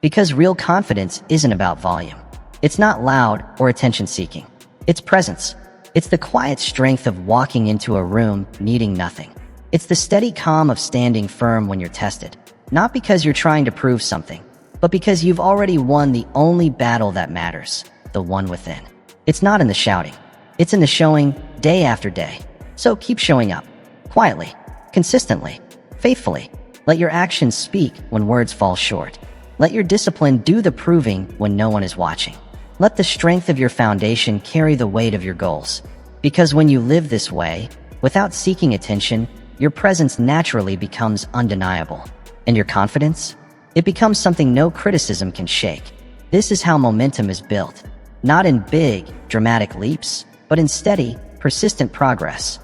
Because real confidence isn't about volume. It's not loud or attention-seeking. It's presence. It's the quiet strength of walking into a room needing nothing. It's the steady calm of standing firm when you're tested. Not because you're trying to prove something, but because you've already won the only battle that matters, the one within. It's not in the shouting. It's in the showing, day after day. So keep showing up. Quietly, consistently, faithfully. Let your actions speak when words fall short. Let your discipline do the proving when no one is watching. Let the strength of your foundation carry the weight of your goals. Because when you live this way, without seeking attention, your presence naturally becomes undeniable. And your confidence? It becomes something no criticism can shake. This is how momentum is built. Not in big, dramatic leaps, but in steady, persistent progress.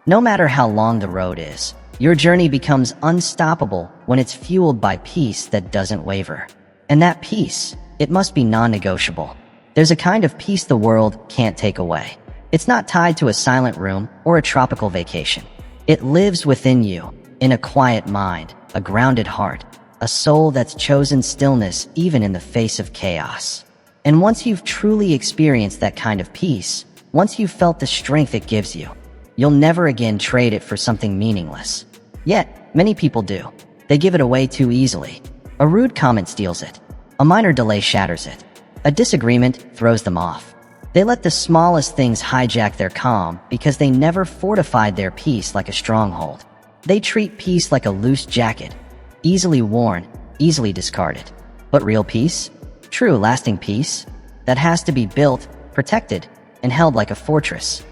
No matter how long the road is, your journey becomes unstoppable when it's fueled by peace that doesn't waver. And that peace, it must be non-negotiable. There's a kind of peace the world can't take away. It's not tied to a silent room or a tropical vacation. It lives within you, in a quiet mind, a grounded heart, a soul that's chosen stillness even in the face of chaos. And once you've truly experienced that kind of peace, once you've felt the strength it gives you, you'll never again trade it for something meaningless. Yet, many people do. They give it away too easily. A rude comment steals it. A minor delay shatters it. A disagreement throws them off. They let the smallest things hijack their calm because they never fortified their peace like a stronghold. They treat peace like a loose jacket, easily worn, easily discarded. But real peace? True, lasting peace? That has to be built, protected, and held like a fortress.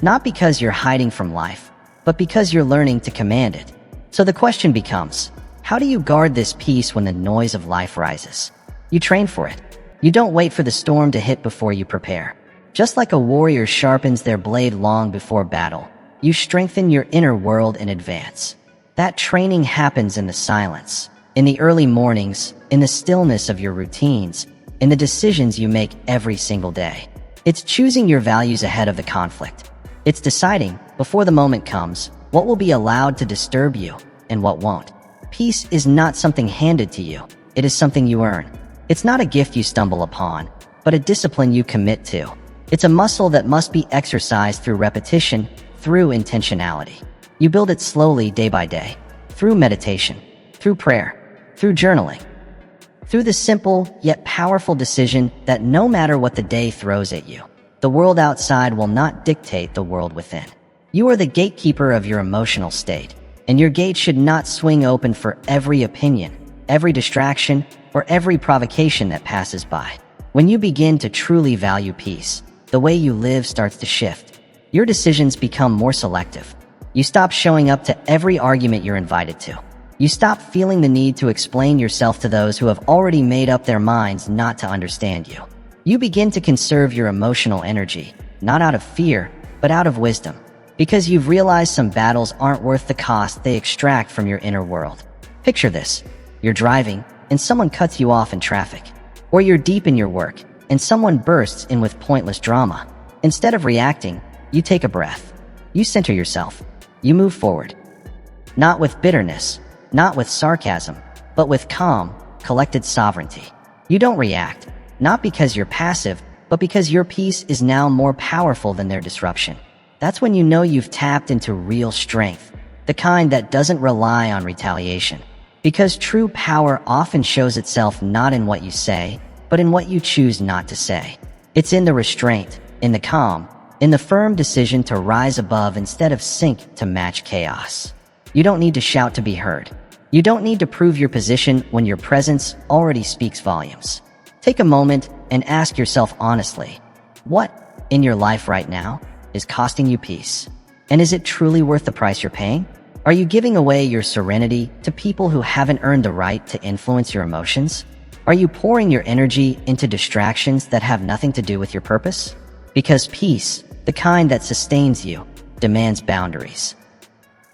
Not because you're hiding from life, but because you're learning to command it. So the question becomes, how do you guard this peace when the noise of life rises? You train for it. You don't wait for the storm to hit before you prepare. Just like a warrior sharpens their blade long before battle, you strengthen your inner world in advance. That training happens in the silence, in the early mornings, in the stillness of your routines, in the decisions you make every single day. It's choosing your values ahead of the conflict. It's deciding, before the moment comes, what will be allowed to disturb you and what won't. Peace is not something handed to you. It is something you earn. It's not a gift you stumble upon, but a discipline you commit to. It's a muscle that must be exercised through repetition, through intentionality. You build it slowly day by day, through meditation, through prayer, through journaling, through the simple yet powerful decision that no matter what the day throws at you, the world outside will not dictate the world within. You are the gatekeeper of your emotional state, and your gate should not swing open for every opinion, every distraction, or every provocation that passes by. When you begin to truly value peace, the way you live starts to shift. Your decisions become more selective. You stop showing up to every argument you're invited to. You stop feeling the need to explain yourself to those who have already made up their minds not to understand you. You begin to conserve your emotional energy, not out of fear, but out of wisdom, because you've realized some battles aren't worth the cost they extract from your inner world. Picture this. You're driving, and someone cuts you off in traffic. Or you're deep in your work, and someone bursts in with pointless drama. Instead of reacting, you take a breath. You center yourself. You move forward. Not with bitterness, not with sarcasm, but with calm, collected sovereignty. You don't react, not because you're passive, but because your peace is now more powerful than their disruption. That's when you know you've tapped into real strength, the kind that doesn't rely on retaliation. Because true power often shows itself not in what you say, but in what you choose not to say. It's in the restraint, in the calm, in the firm decision to rise above instead of sink to match chaos. You don't need to shout to be heard. You don't need to prove your position when your presence already speaks volumes. Take a moment and ask yourself honestly, what, in your life right now, is costing you peace? And is it truly worth the price you're paying? Are you giving away your serenity to people who haven't earned the right to influence your emotions? Are you pouring your energy into distractions that have nothing to do with your purpose? Because peace, the kind that sustains you, demands boundaries.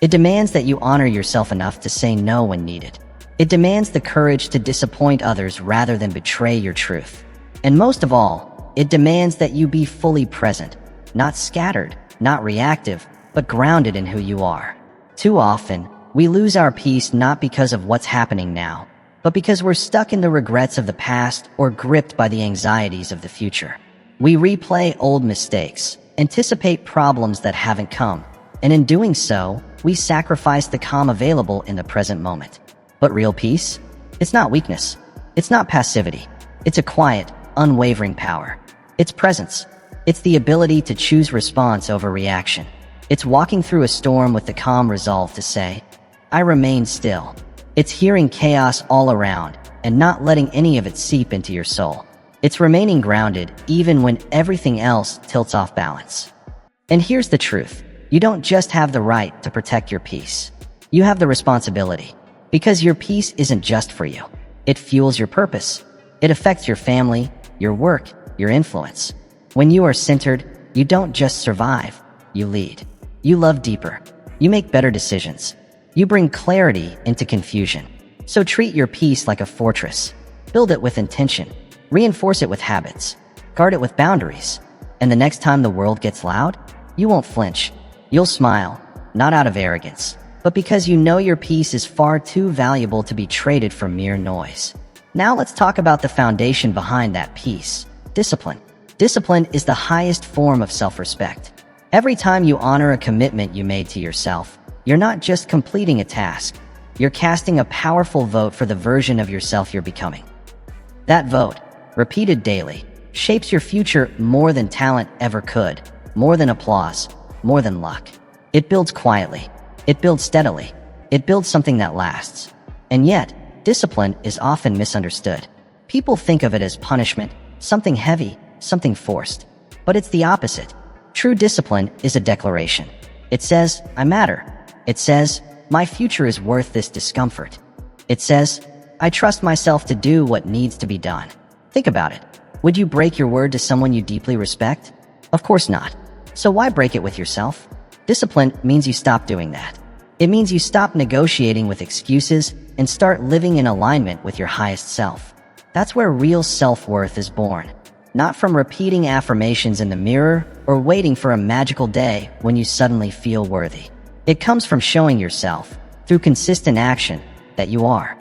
It demands that you honor yourself enough to say no when needed. It demands the courage to disappoint others rather than betray your truth. And most of all, it demands that you be fully present, not scattered, not reactive, but grounded in who you are. Too often, we lose our peace not because of what's happening now, but because we're stuck in the regrets of the past or gripped by the anxieties of the future. We replay old mistakes, anticipate problems that haven't come, and in doing so, we sacrifice the calm available in the present moment. But real peace? It's not weakness. It's not passivity. It's a quiet, unwavering power. It's presence. It's the ability to choose response over reaction. It's walking through a storm with the calm resolve to say, I remain still. It's hearing chaos all around and not letting any of it seep into your soul. It's remaining grounded even when everything else tilts off balance. And here's the truth. You don't just have the right to protect your peace. You have the responsibility. Because your peace isn't just for you. It fuels your purpose. It affects your family, your work, your influence. When you are centered, you don't just survive, you lead. You love deeper. You make better decisions. You bring clarity into confusion. So treat your peace like a fortress. Build it with intention. Reinforce it with habits. Guard it with boundaries. And the next time the world gets loud, you won't flinch. You'll smile, not out of arrogance, but because you know your peace is far too valuable to be traded for mere noise. Now let's talk about the foundation behind that peace: discipline. Discipline is the highest form of self-respect. Every time you honor a commitment you made to yourself, you're not just completing a task, you're casting a powerful vote for the version of yourself you're becoming. That vote, repeated daily, shapes your future more than talent ever could, more than applause, more than luck. It builds quietly. It builds steadily. It builds something that lasts. And yet, discipline is often misunderstood. People think of it as punishment, something heavy, something forced. But it's the opposite. True discipline is a declaration. It says, I matter. It says, my future is worth this discomfort. It says, I trust myself to do what needs to be done. Think about it. Would you break your word to someone you deeply respect? Of course not. So why break it with yourself? Discipline means you stop doing that. It means you stop negotiating with excuses and start living in alignment with your highest self. That's where real self-worth is born. Not from repeating affirmations in the mirror or waiting for a magical day when you suddenly feel worthy. It comes from showing yourself, through consistent action, that you are.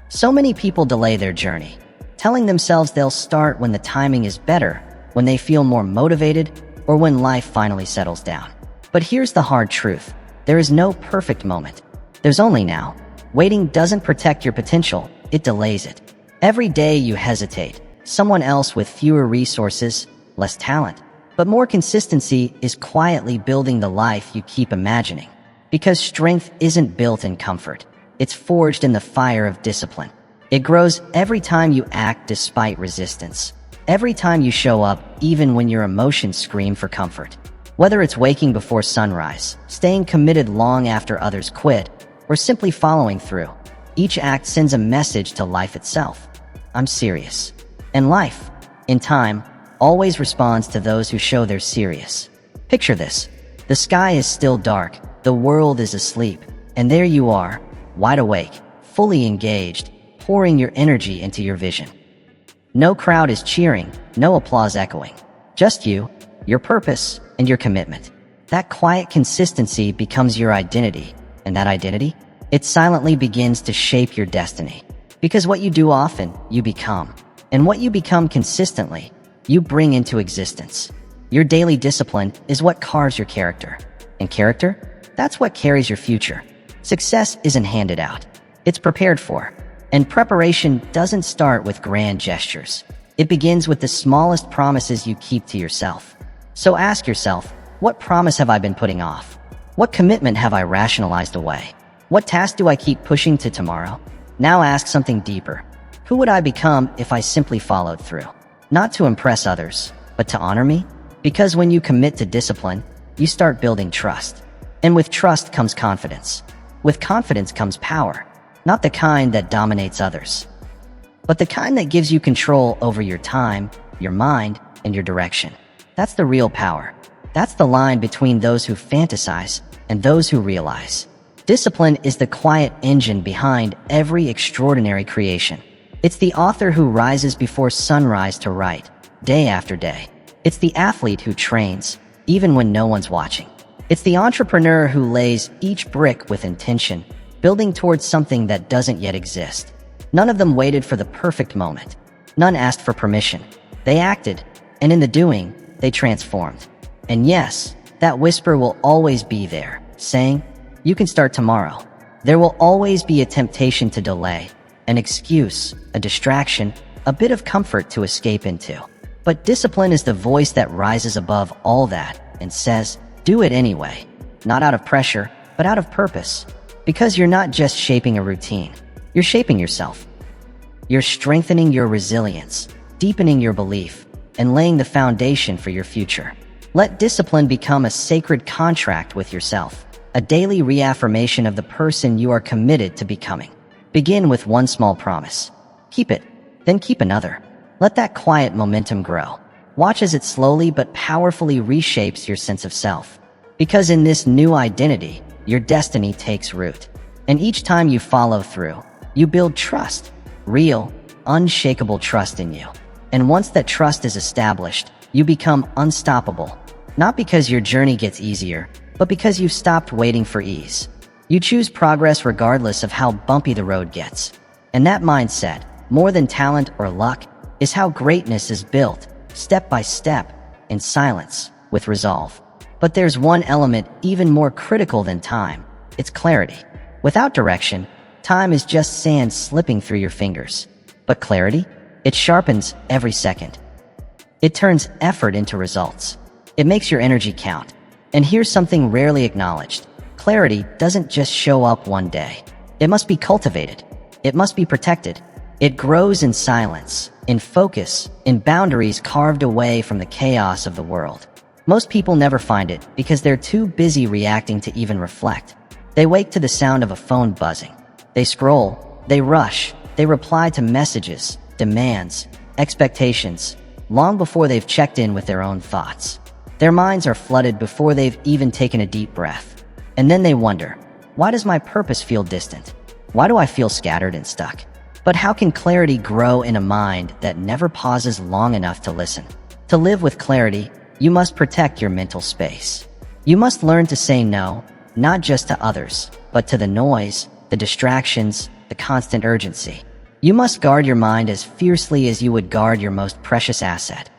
So many people delay their journey, telling themselves they'll start when the timing is better, when they feel more motivated, or when life finally settles down. But here's the hard truth. There is no perfect moment. There's only now. Waiting doesn't protect your potential, it delays it. Every day you hesitate, someone else with fewer resources, less talent, but more consistency is quietly building the life you keep imagining. Because strength isn't built in comfort. It's forged in the fire of discipline. It grows every time you act despite resistance. Every time you show up, even when your emotions scream for comfort. Whether it's waking before sunrise, staying committed long after others quit, or simply following through, each act sends a message to life itself. I'm serious. And life, in time, always responds to those who show they're serious. Picture this. The sky is still dark, the world is asleep, and there you are, wide awake, fully engaged, pouring your energy into your vision. No crowd is cheering, no applause echoing. Just you, your purpose, and your commitment. That quiet consistency becomes your identity, and that identity? It silently begins to shape your destiny. Because what you do often, you become. And what you become consistently, you bring into existence. Your daily discipline is what carves your character. And character? That's what carries your future. Success isn't handed out. It's prepared for. And preparation doesn't start with grand gestures. It begins with the smallest promises you keep to yourself. So ask yourself, what promise have I been putting off? What commitment have I rationalized away? What task do I keep pushing to tomorrow? Now ask something deeper. Who would I become if I simply followed through? Not to impress others, but to honor me? Because when you commit to discipline, you start building trust. And with trust comes confidence. With confidence comes power. Not the kind that dominates others, but the kind that gives you control over your time, your mind, and your direction. That's the real power. That's the line between those who fantasize and those who realize. Discipline is the quiet engine behind every extraordinary creation. It's the author who rises before sunrise to write, day after day. It's the athlete who trains, even when no one's watching. It's the entrepreneur who lays each brick with intention, building towards something that doesn't yet exist. None of them waited for the perfect moment. None asked for permission. They acted, and in the doing, they transformed. And yes, that whisper will always be there, saying, you can start tomorrow. There will always be a temptation to delay, an excuse, a distraction, a bit of comfort to escape into. But discipline is the voice that rises above all that and says, do it anyway. Not out of pressure, but out of purpose. Because you're not just shaping a routine, you're shaping yourself. You're strengthening your resilience, deepening your belief, and laying the foundation for your future. Let discipline become a sacred contract with yourself, a daily reaffirmation of the person you are committed to becoming. Begin with one small promise. Keep it, then keep another. Let that quiet momentum grow. Watch as it slowly but powerfully reshapes your sense of self. Because in this new identity, your destiny takes root. And each time you follow through, you build trust. Real, unshakable trust in you. And once that trust is established, you become unstoppable. Not because your journey gets easier, but because you've stopped waiting for ease. You choose progress regardless of how bumpy the road gets. And that mindset, more than talent or luck, is how greatness is built, step by step, in silence, with resolve. But there's one element even more critical than time. It's clarity. Without direction, time is just sand slipping through your fingers. But clarity? It sharpens every second. It turns effort into results. It makes your energy count. And here's something rarely acknowledged. Clarity doesn't just show up one day. It must be cultivated. It must be protected. It grows in silence, in focus, in boundaries carved away from the chaos of the world. Most people never find it because they're too busy reacting to even reflect. They wake to the sound of a phone buzzing. They scroll, they rush, they reply to messages, demands, expectations, long before they've checked in with their own thoughts. Their minds are flooded before they've even taken a deep breath. And then they wonder, why does my purpose feel distant? Why do I feel scattered and stuck? But how can clarity grow in a mind that never pauses long enough to listen? To live with clarity, you must protect your mental space. You must learn to say no, not just to others, but to the noise, the distractions, the constant urgency. You must guard your mind as fiercely as you would guard your most precious asset.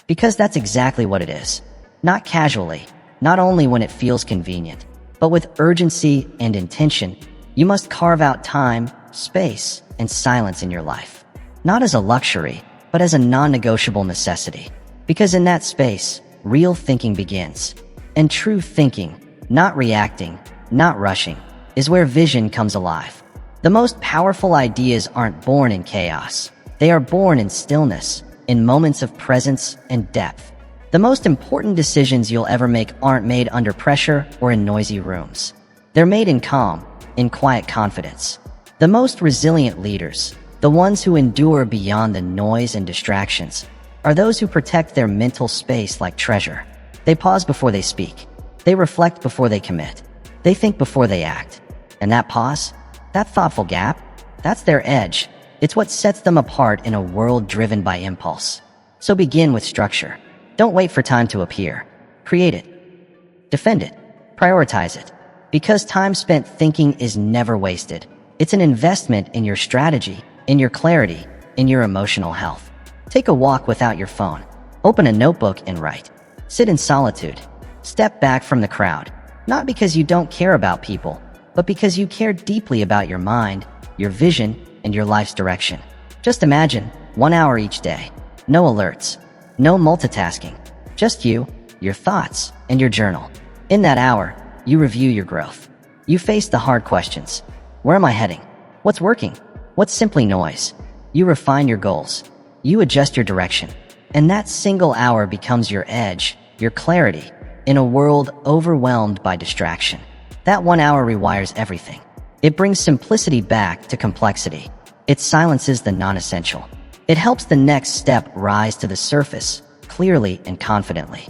Because that's exactly what it is. Not casually, not only when it feels convenient, but with urgency and intention. You must carve out time, space, and silence in your life. Not as a luxury, but as a non-negotiable necessity. Because in that space, real thinking begins. And true thinking, not reacting, not rushing, is where vision comes alive. The most powerful ideas aren't born in chaos. They are born in stillness, in moments of presence and depth. The most important decisions you'll ever make aren't made under pressure or in noisy rooms. They're made in calm, in quiet confidence. The most resilient leaders, the ones who endure beyond the noise and distractions, are those who protect their mental space like treasure. They pause before they speak. They reflect before they commit. They think before they act. And that pause, that thoughtful gap, that's their edge. It's what sets them apart in a world driven by impulse. So begin with structure. Don't wait for time to appear. Create it. Defend it. Prioritize it. Because time spent thinking is never wasted. It's an investment in your strategy, in your clarity, in your emotional health. Take a walk without your phone. Open a notebook and write. Sit in solitude. Step back from the crowd. Not because you don't care about people, but because you care deeply about your mind, your vision, and your life's direction. Just imagine 1 hour each day. No alerts. No multitasking. Just you, your thoughts, and your journal. In that hour, you review your growth. You face the hard questions. Where am I heading? What's working? What's simply noise? You refine your goals. You adjust your direction. And that single hour becomes your edge, your clarity, in a world overwhelmed by distraction. That 1 hour rewires everything. It brings simplicity back to complexity. It silences the non-essential. It helps the next step rise to the surface, clearly and confidently.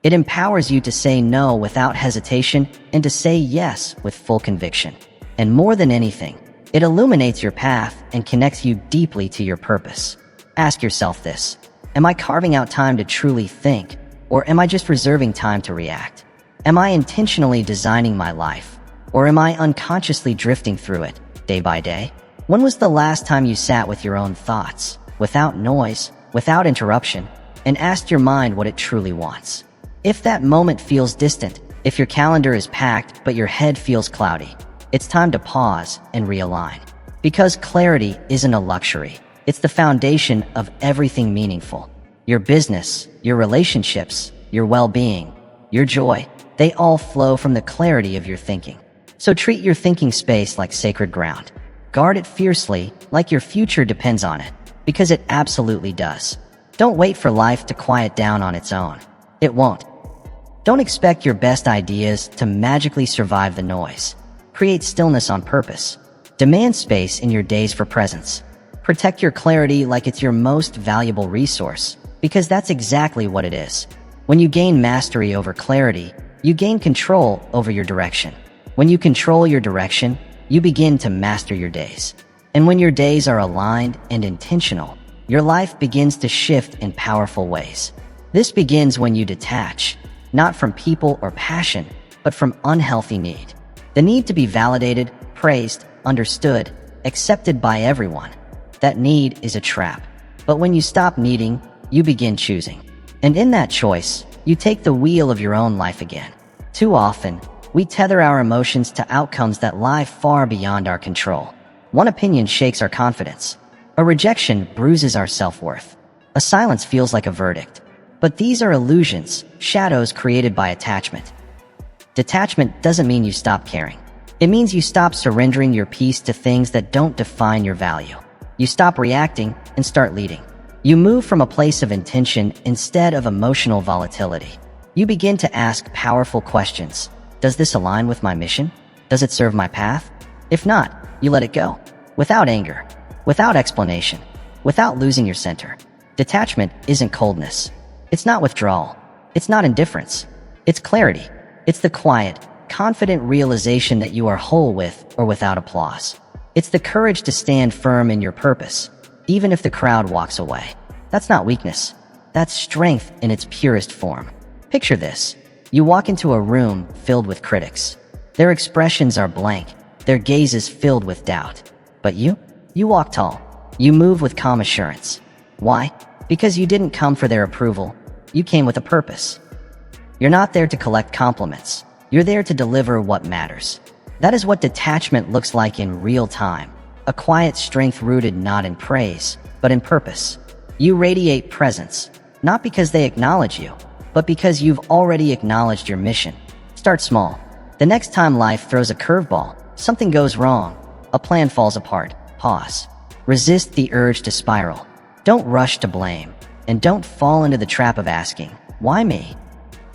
It empowers you to say no without hesitation and to say yes with full conviction. And more than anything, it illuminates your path and connects you deeply to your purpose. Ask yourself this: am I carving out time to truly think, or am I just reserving time to react? Am I intentionally designing my life, or am I unconsciously drifting through it, day by day? When was the last time you sat with your own thoughts, without noise, without interruption, and asked your mind what it truly wants? If that moment feels distant, if your calendar is packed but your head feels cloudy, it's time to pause and realign. Because clarity isn't a luxury. It's the foundation of everything meaningful. Your business, your relationships, your well-being, your joy, they all flow from the clarity of your thinking. So treat your thinking space like sacred ground. Guard it fiercely, like your future depends on it, because it absolutely does. Don't wait for life to quiet down on its own. It won't. Don't expect your best ideas to magically survive the noise. Create stillness on purpose. Demand space in your days for presence. Protect your clarity like it's your most valuable resource, because that's exactly what it is. When you gain mastery over clarity, you gain control over your direction. When you control your direction, you begin to master your days. And when your days are aligned and intentional, your life begins to shift in powerful ways. This begins when you detach, not from people or passion, but from unhealthy need. The need to be validated, praised, understood, accepted by everyone. That need is a trap. But when you stop needing, you begin choosing. And in that choice, you take the wheel of your own life again. Too often, we tether our emotions to outcomes that lie far beyond our control. One opinion shakes our confidence. A rejection bruises our self-worth. A silence feels like a verdict. But these are illusions, shadows created by attachment. Detachment doesn't mean you stop caring. It means you stop surrendering your peace to things that don't define your value. You stop reacting and start leading. You move from a place of intention instead of emotional volatility. You begin to ask powerful questions. Does this align with my mission? Does it serve my path? If not, you let it go. Without anger, without explanation, without losing your center. Detachment isn't coldness. It's not withdrawal. It's not indifference. It's clarity. It's the quiet, confident realization that you are whole with or without applause. It's the courage to stand firm in your purpose, even if the crowd walks away. That's not weakness. That's strength in its purest form. Picture this. You walk into a room filled with critics. Their expressions are blank. Their gazes filled with doubt. But you walk tall. You move with calm assurance. Why? Because you didn't come for their approval. You came with a purpose. You're not there to collect compliments. You're there to deliver what matters. That is what detachment looks like in real time. A quiet strength rooted not in praise, but in purpose. You radiate presence, not because they acknowledge you, but because you've already acknowledged your mission. Start small. The next time life throws a curveball, something goes wrong, a plan falls apart, pause. Resist the urge to spiral. Don't rush to blame, and don't fall into the trap of asking, Why me?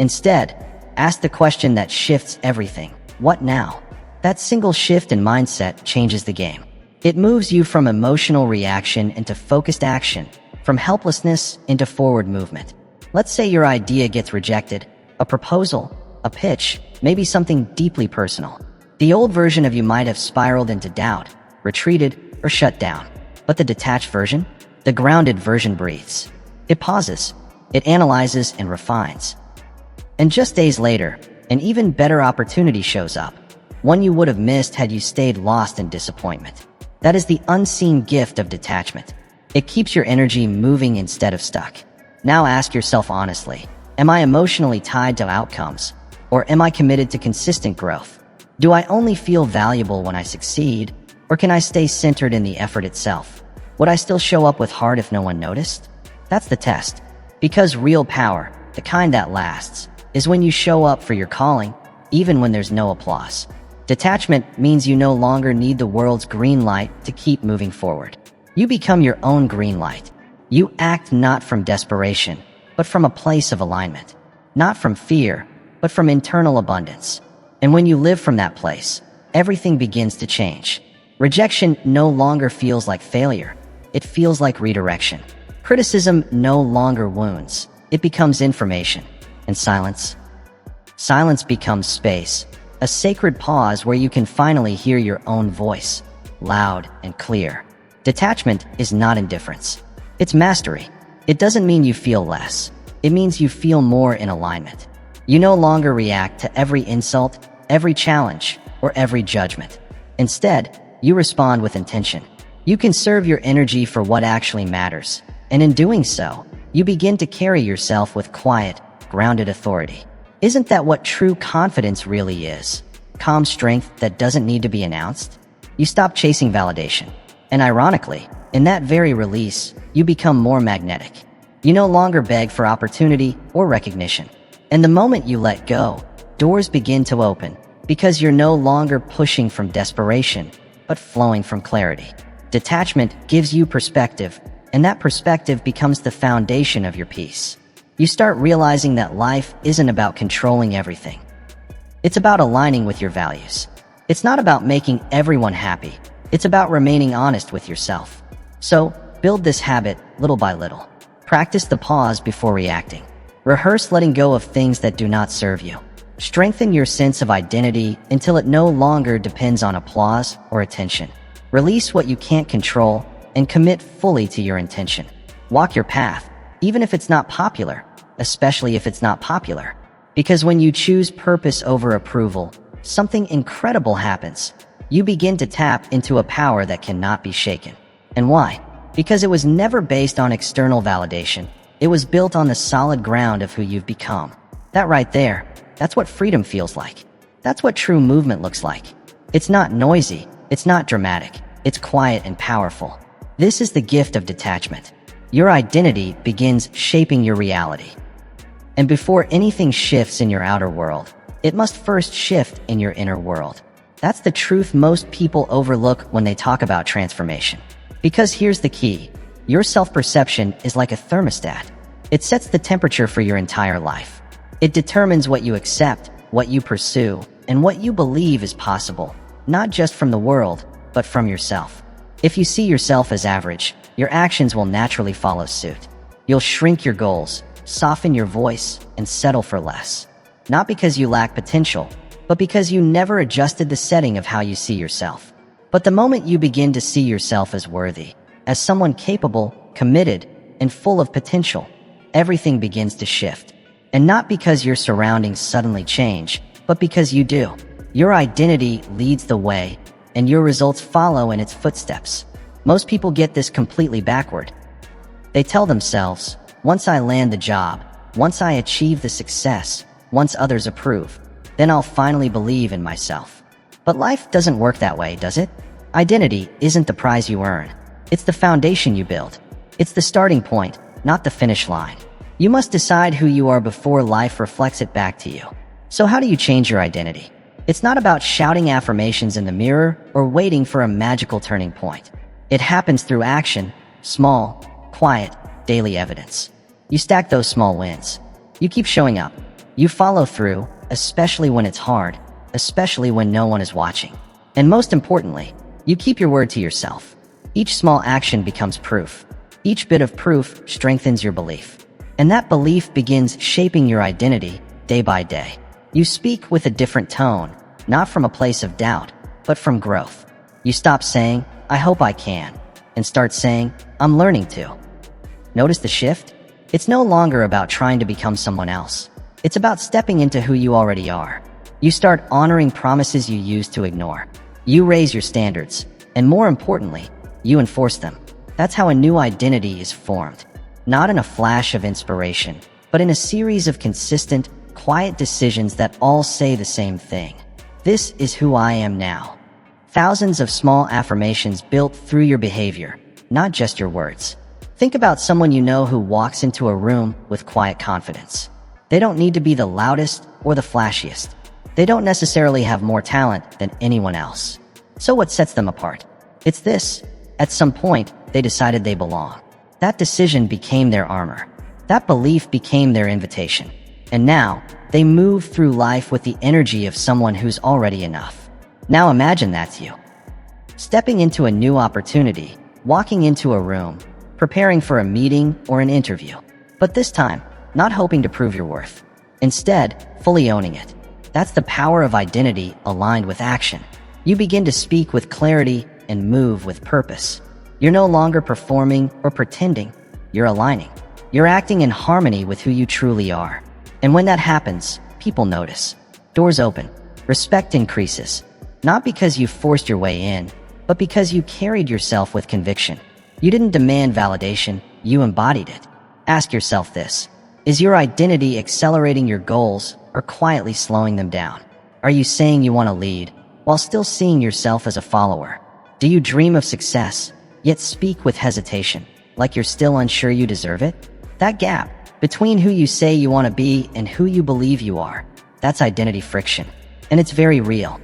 Instead, ask the question that shifts everything. What now? That single shift in mindset changes the game. It moves you from emotional reaction into focused action, from helplessness into forward movement. Let's say your idea gets rejected, a proposal, a pitch, maybe something deeply personal. The old version of you might have spiraled into doubt, retreated, or shut down. But the detached version, the grounded version breathes. It pauses, it analyzes and refines. And just days later, an even better opportunity shows up, one you would have missed had you stayed lost in disappointment. That is the unseen gift of detachment. It keeps your energy moving instead of stuck. Now ask yourself honestly, am I emotionally tied to outcomes? Or am I committed to consistent growth? Do I only feel valuable when I succeed? Or can I stay centered in the effort itself? Would I still show up with heart if no one noticed? That's the test. Because real power, the kind that lasts, is when you show up for your calling, even when there's no applause. Detachment means you no longer need the world's green light to keep moving forward. You become your own green light. You act not from desperation, but from a place of alignment. Not from fear, but from internal abundance. And when you live from that place, everything begins to change. Rejection no longer feels like failure. It feels like redirection. Criticism no longer wounds. It becomes information. And silence? Silence becomes space. A sacred pause where you can finally hear your own voice, loud and clear. Detachment is not indifference. It's mastery. It doesn't mean you feel less. It means you feel more in alignment. You no longer react to every insult, every challenge, or every judgment. Instead, you respond with intention. You conserve your energy for what actually matters. And in doing so, you begin to carry yourself with quiet, grounded authority. Isn't that what true confidence really is? Calm strength that doesn't need to be announced? You stop chasing validation. And ironically, in that very release, you become more magnetic. You no longer beg for opportunity or recognition. And the moment you let go, doors begin to open because you're no longer pushing from desperation, but flowing from clarity. Detachment gives you perspective, and that perspective becomes the foundation of your peace. You start realizing that life isn't about controlling everything. It's about aligning with your values. It's not about making everyone happy. It's about remaining honest with yourself. So, build this habit little by little. Practice the pause before reacting. Rehearse letting go of things that do not serve you. Strengthen your sense of identity until it no longer depends on applause or attention. Release what you can't control and commit fully to your intention. Walk your path, even if it's not popular, especially if it's not popular. Because when you choose purpose over approval, something incredible happens. You begin to tap into a power that cannot be shaken. And why? Because it was never based on external validation. It was built on the solid ground of who you've become. That right there, that's what freedom feels like. That's what true movement looks like. It's not noisy. It's not dramatic. It's quiet and powerful. This is the gift of detachment. Your identity begins shaping your reality. And before anything shifts in your outer world, it must first shift in your inner world. That's the truth most people overlook when they talk about transformation. Because here's the key. Your self-perception is like a thermostat. It sets the temperature for your entire life. It determines what you accept, what you pursue, and what you believe is possible, not just from the world, but from yourself. If you see yourself as average, your actions will naturally follow suit. You'll shrink your goals, soften your voice, and settle for less. Not because you lack potential, but because you never adjusted the setting of how you see yourself. But the moment you begin to see yourself as worthy, as someone capable, committed, and full of potential, everything begins to shift. And not because your surroundings suddenly change, but because you do. Your identity leads the way, and your results follow in its footsteps. Most people get this completely backward. They tell themselves, once I land the job, once I achieve the success, once others approve, then I'll finally believe in myself. But life doesn't work that way, does it? Identity isn't the prize you earn. It's the foundation you build. It's the starting point, not the finish line. You must decide who you are before life reflects it back to you. So how do you change your identity? It's not about shouting affirmations in the mirror or waiting for a magical turning point. It happens through action, small, quiet, daily evidence. You stack those small wins. You keep showing up. You follow through, especially when it's hard, especially when no one is watching. And most importantly, you keep your word to yourself. Each small action becomes proof. Each bit of proof strengthens your belief. And that belief begins shaping your identity day by day. You speak with a different tone, not from a place of doubt, but from growth. You stop saying, "I hope I can," and start saying, "I'm learning to." Notice the shift? It's no longer about trying to become someone else. It's about stepping into who you already are. You start honoring promises you used to ignore. You raise your standards, and more importantly, you enforce them. That's how a new identity is formed. Not in a flash of inspiration, but in a series of consistent, quiet decisions that all say the same thing. This is who I am now. Thousands of small affirmations built through your behavior, not just your words. Think about someone you know who walks into a room with quiet confidence. They don't need to be the loudest or the flashiest. They don't necessarily have more talent than anyone else. So what sets them apart? It's this. At some point, they decided they belong. That decision became their armor. That belief became their invitation. And now, they move through life with the energy of someone who's already enough. Now imagine that's you. Stepping into a new opportunity, walking into a room, preparing for a meeting or an interview. But this time, not hoping to prove your worth. Instead, fully owning it. That's the power of identity aligned with action. You begin to speak with clarity and move with purpose. You're no longer performing or pretending. You're aligning. You're acting in harmony with who you truly are. And when that happens, people notice. Doors open. Respect increases. Not because you forced your way in, but because you carried yourself with conviction. You didn't demand validation, you embodied it. Ask yourself this. Is your identity accelerating your goals or quietly slowing them down? Are you saying you want to lead while still seeing yourself as a follower? Do you dream of success, yet speak with hesitation, like you're still unsure you deserve it? That gap between who you say you want to be and who you believe you are, that's identity friction. And it's very real.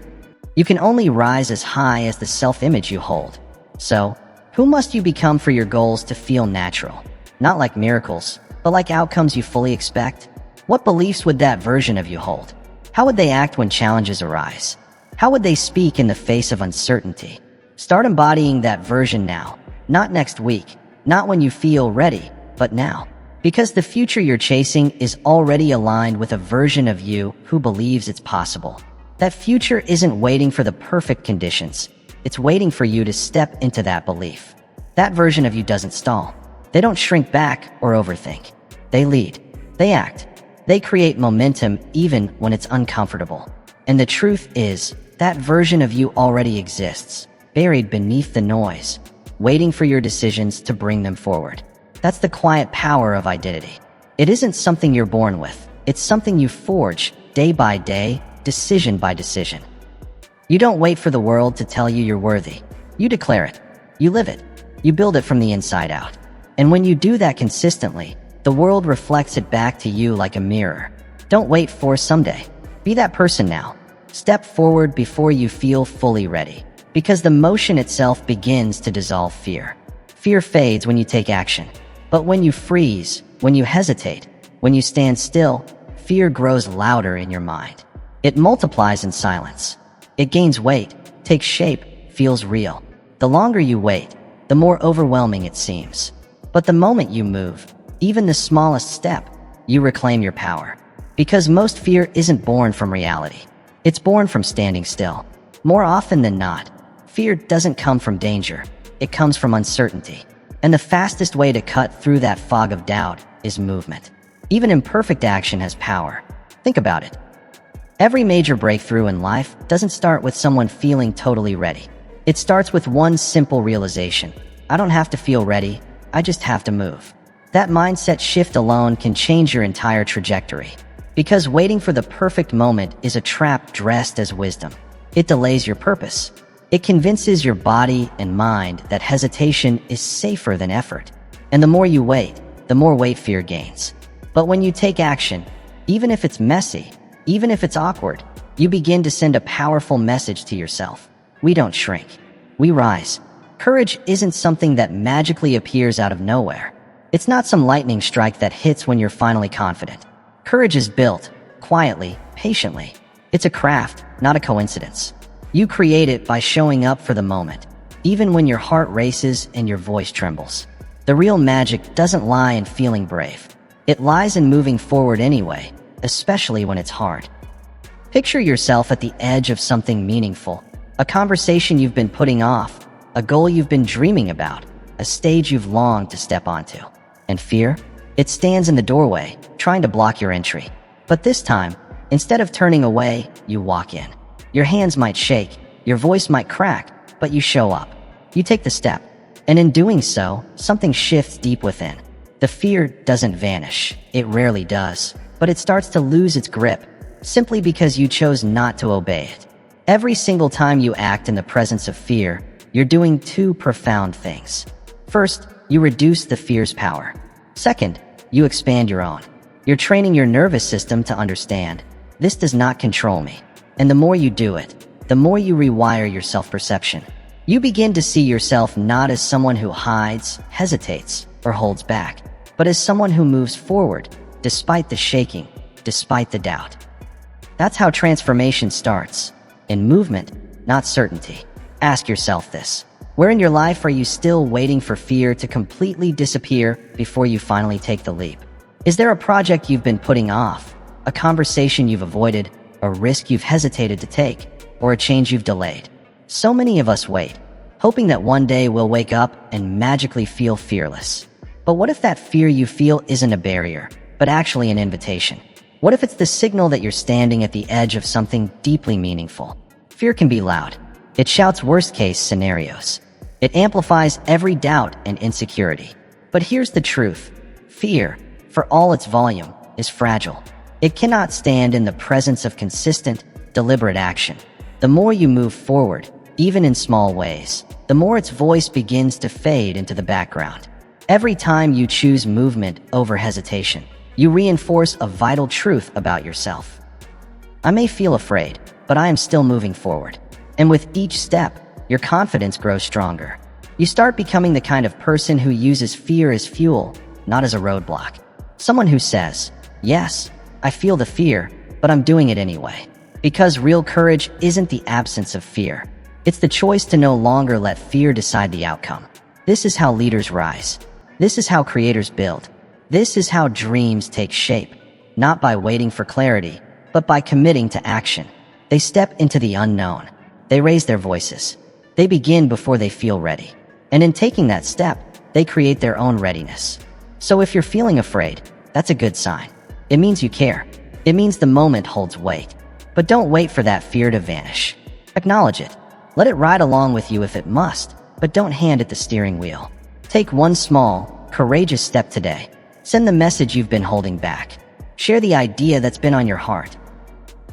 You can only rise as high as the self-image you hold. So, who must you become for your goals to feel natural? Not like miracles, but like outcomes you fully expect? What beliefs would that version of you hold? How would they act when challenges arise? How would they speak in the face of uncertainty? Start embodying that version now, not next week, not when you feel ready, but now. Because the future you're chasing is already aligned with a version of you who believes it's possible. That future isn't waiting for the perfect conditions. It's waiting for you to step into that belief. That version of you doesn't stall. They don't shrink back or overthink. They lead. They act. They create momentum even when it's uncomfortable. And the truth is, that version of you already exists, buried beneath the noise, waiting for your decisions to bring them forward. That's the quiet power of identity. It isn't something you're born with. It's something you forge day by day, decision by decision. You don't wait for the world to tell you you're worthy. You declare it. You live it. You build it from the inside out. And when you do that consistently, the world reflects it back to you like a mirror. Don't wait for someday. Be that person now. Step forward before you feel fully ready. Because the motion itself begins to dissolve fear. Fear fades when you take action. But when you freeze, when you hesitate, when you stand still, fear grows louder in your mind. It multiplies in silence. It gains weight, takes shape, feels real. The longer you wait, the more overwhelming it seems. But the moment you move, even the smallest step, you reclaim your power. Because most fear isn't born from reality. It's born from standing still. More often than not, fear doesn't come from danger. It comes from uncertainty. And the fastest way to cut through that fog of doubt is movement. Even imperfect action has power. Think about it. Every major breakthrough in life doesn't start with someone feeling totally ready. It starts with one simple realization. I don't have to feel ready, I just have to move. That mindset shift alone can change your entire trajectory. Because waiting for the perfect moment is a trap dressed as wisdom. It delays your purpose. It convinces your body and mind that hesitation is safer than effort. And the more you wait, the more weight fear gains. But when you take action, even if it's messy, even if it's awkward, you begin to send a powerful message to yourself. We don't shrink. We rise. Courage isn't something that magically appears out of nowhere. It's not some lightning strike that hits when you're finally confident. Courage is built, quietly, patiently. It's a craft, not a coincidence. You create it by showing up for the moment, even when your heart races and your voice trembles. The real magic doesn't lie in feeling brave. It lies in moving forward anyway, especially when it's hard. Picture yourself at the edge of something meaningful, a conversation you've been putting off, a goal you've been dreaming about, a stage you've longed to step onto. And fear? It stands in the doorway, trying to block your entry. But this time, instead of turning away, you walk in. Your hands might shake, your voice might crack, but you show up. You take the step. And in doing so, something shifts deep within. The fear doesn't vanish. It rarely does. But it starts to lose its grip, simply because you chose not to obey it. Every single time you act in the presence of fear, you're doing two profound things. First, you reduce the fear's power. Second, you expand your own. You're training your nervous system to understand, this does not control me. And the more you do it, the more you rewire your self-perception. You begin to see yourself not as someone who hides, hesitates, or holds back, but as someone who moves forward, despite the shaking, despite the doubt. That's how transformation starts. In movement, not certainty. Ask yourself this. Where in your life are you still waiting for fear to completely disappear before you finally take the leap? Is there a project you've been putting off, a conversation you've avoided, a risk you've hesitated to take, or a change you've delayed? So many of us wait, hoping that one day we'll wake up and magically feel fearless. But what if that fear you feel isn't a barrier, but actually an invitation? What if it's the signal that you're standing at the edge of something deeply meaningful? Fear can be loud. It shouts worst-case scenarios. It amplifies every doubt and insecurity. But here's the truth. Fear, for all its volume, is fragile. It cannot stand in the presence of consistent, deliberate action. The more you move forward, even in small ways, the more its voice begins to fade into the background. Every time you choose movement over hesitation, you reinforce a vital truth about yourself. I may feel afraid, but I am still moving forward. And with each step, your confidence grows stronger. You start becoming the kind of person who uses fear as fuel, not as a roadblock. Someone who says, yes, I feel the fear, but I'm doing it anyway. Because real courage isn't the absence of fear. It's the choice to no longer let fear decide the outcome. This is how leaders rise. This is how creators build. This is how dreams take shape. Not by waiting for clarity, but by committing to action. They step into the unknown. They raise their voices. They begin before they feel ready. And in taking that step, they create their own readiness. So if you're feeling afraid, that's a good sign. It means you care. It means the moment holds weight. But don't wait for that fear to vanish. Acknowledge it. Let it ride along with you if it must, but don't hand it the steering wheel. Take one small, courageous step today. Send the message you've been holding back. Share the idea that's been on your heart.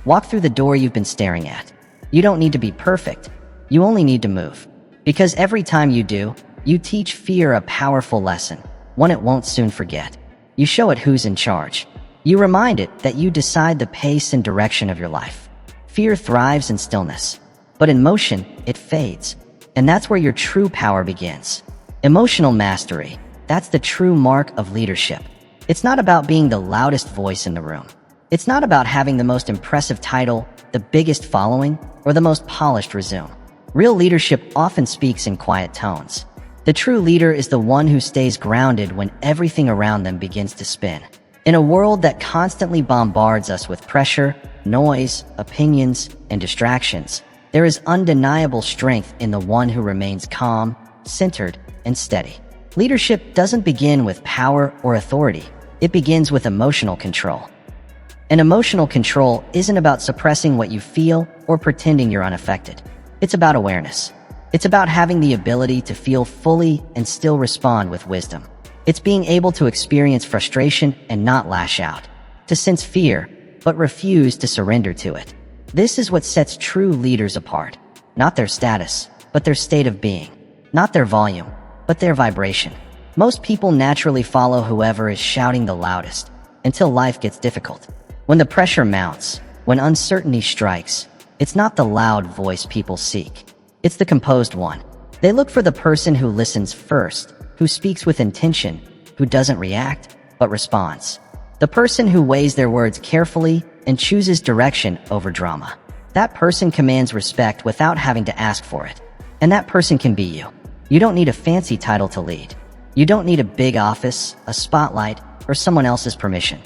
Walk through the door you've been staring at. You don't need to be perfect. You only need to move. Because every time you do, you teach fear a powerful lesson, one it won't soon forget. You show it who's in charge. You remind it that you decide the pace and direction of your life. Fear thrives in stillness, but in motion, it fades. And that's where your true power begins. Emotional mastery, that's the true mark of leadership. It's not about being the loudest voice in the room. It's not about having the most impressive title, the biggest following, or the most polished resume. Real leadership often speaks in quiet tones. The true leader is the one who stays grounded when everything around them begins to spin. In a world that constantly bombards us with pressure, noise, opinions, and distractions, there is undeniable strength in the one who remains calm, centered, and steady. Leadership doesn't begin with power or authority. It begins with emotional control. And emotional control isn't about suppressing what you feel or pretending you're unaffected. It's about awareness. It's about having the ability to feel fully and still respond with wisdom. It's being able to experience frustration and not lash out, to sense fear, but refuse to surrender to it. This is what sets true leaders apart. Not their status, but their state of being. Not their volume, but their vibration. Most people naturally follow whoever is shouting the loudest, until life gets difficult. When the pressure mounts, when uncertainty strikes, it's not the loud voice people seek. It's the composed one. They look for the person who listens first, who speaks with intention, who doesn't react, but responds. The person who weighs their words carefully and chooses direction over drama. That person commands respect without having to ask for it. And that person can be you. You don't need a fancy title to lead. You don't need a big office, a spotlight, or someone else's permission.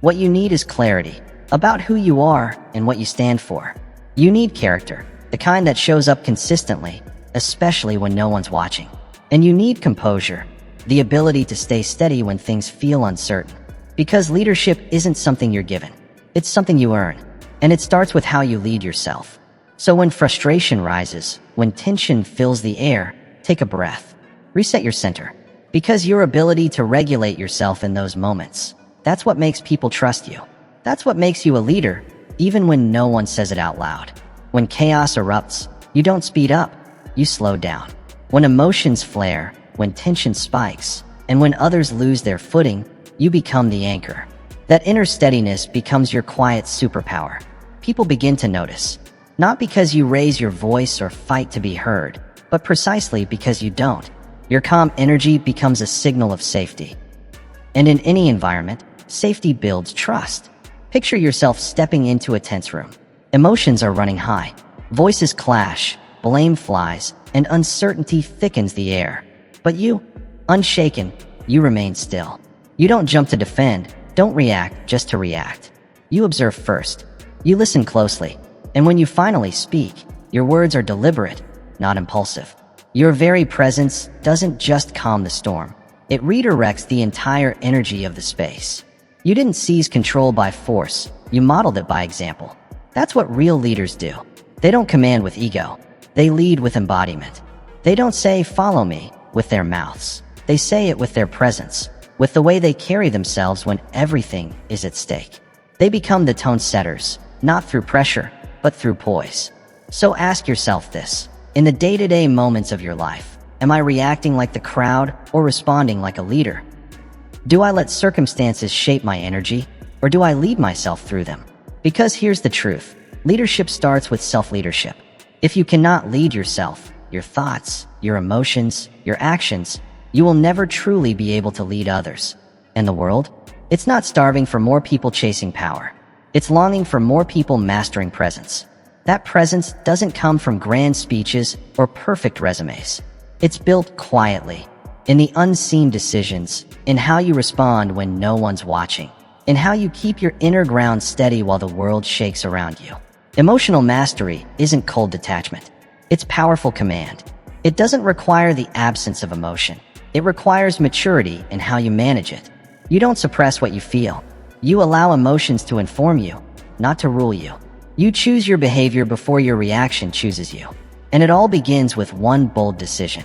What you need is clarity about who you are and what you stand for. You need character, the kind that shows up consistently, especially when no one's watching. And you need composure, the ability to stay steady when things feel uncertain. Because leadership isn't something you're given. It's something you earn. And it starts with how you lead yourself. So when frustration rises, when tension fills the air, take a breath. Reset your center. Because your ability to regulate yourself in those moments, that's what makes people trust you. That's what makes you a leader, even when no one says it out loud. When chaos erupts, you don't speed up, you slow down. When emotions flare, when tension spikes, and when others lose their footing, you become the anchor. That inner steadiness becomes your quiet superpower. People begin to notice. Not because you raise your voice or fight to be heard, but precisely because you don't. Your calm energy becomes a signal of safety. And in any environment, safety builds trust. Picture yourself stepping into a tense room. Emotions are running high. Voices clash, blame flies, and uncertainty thickens the air. But you, unshaken, you remain still. You don't jump to defend, don't react just to react. You observe first. You listen closely. And when you finally speak, your words are deliberate, not impulsive. Your very presence doesn't just calm the storm. It redirects the entire energy of the space. You didn't seize control by force. You modeled it by example. That's what real leaders do. They don't command with ego. They lead with embodiment. They don't say, "Follow me," with their mouths. They say it with their presence, with the way they carry themselves when everything is at stake. They become the tone setters, not through pressure, but through poise. So ask yourself this. In the day-to-day moments of your life, am I reacting like the crowd or responding like a leader? Do I let circumstances shape my energy, or do I lead myself through them? Because here's the truth. Leadership starts with self-leadership. If you cannot lead yourself, your thoughts, your emotions, your actions, you will never truly be able to lead others. And the world? It's not starving for more people chasing power. It's longing for more people mastering presence. That presence doesn't come from grand speeches or perfect resumes. It's built quietly, in the unseen decisions, in how you respond when no one's watching, in how you keep your inner ground steady while the world shakes around you. Emotional mastery isn't cold detachment. It's powerful command. It doesn't require the absence of emotion. It requires maturity in how you manage it. You don't suppress what you feel. You allow emotions to inform you, not to rule you. You choose your behavior before your reaction chooses you. And it all begins with one bold decision.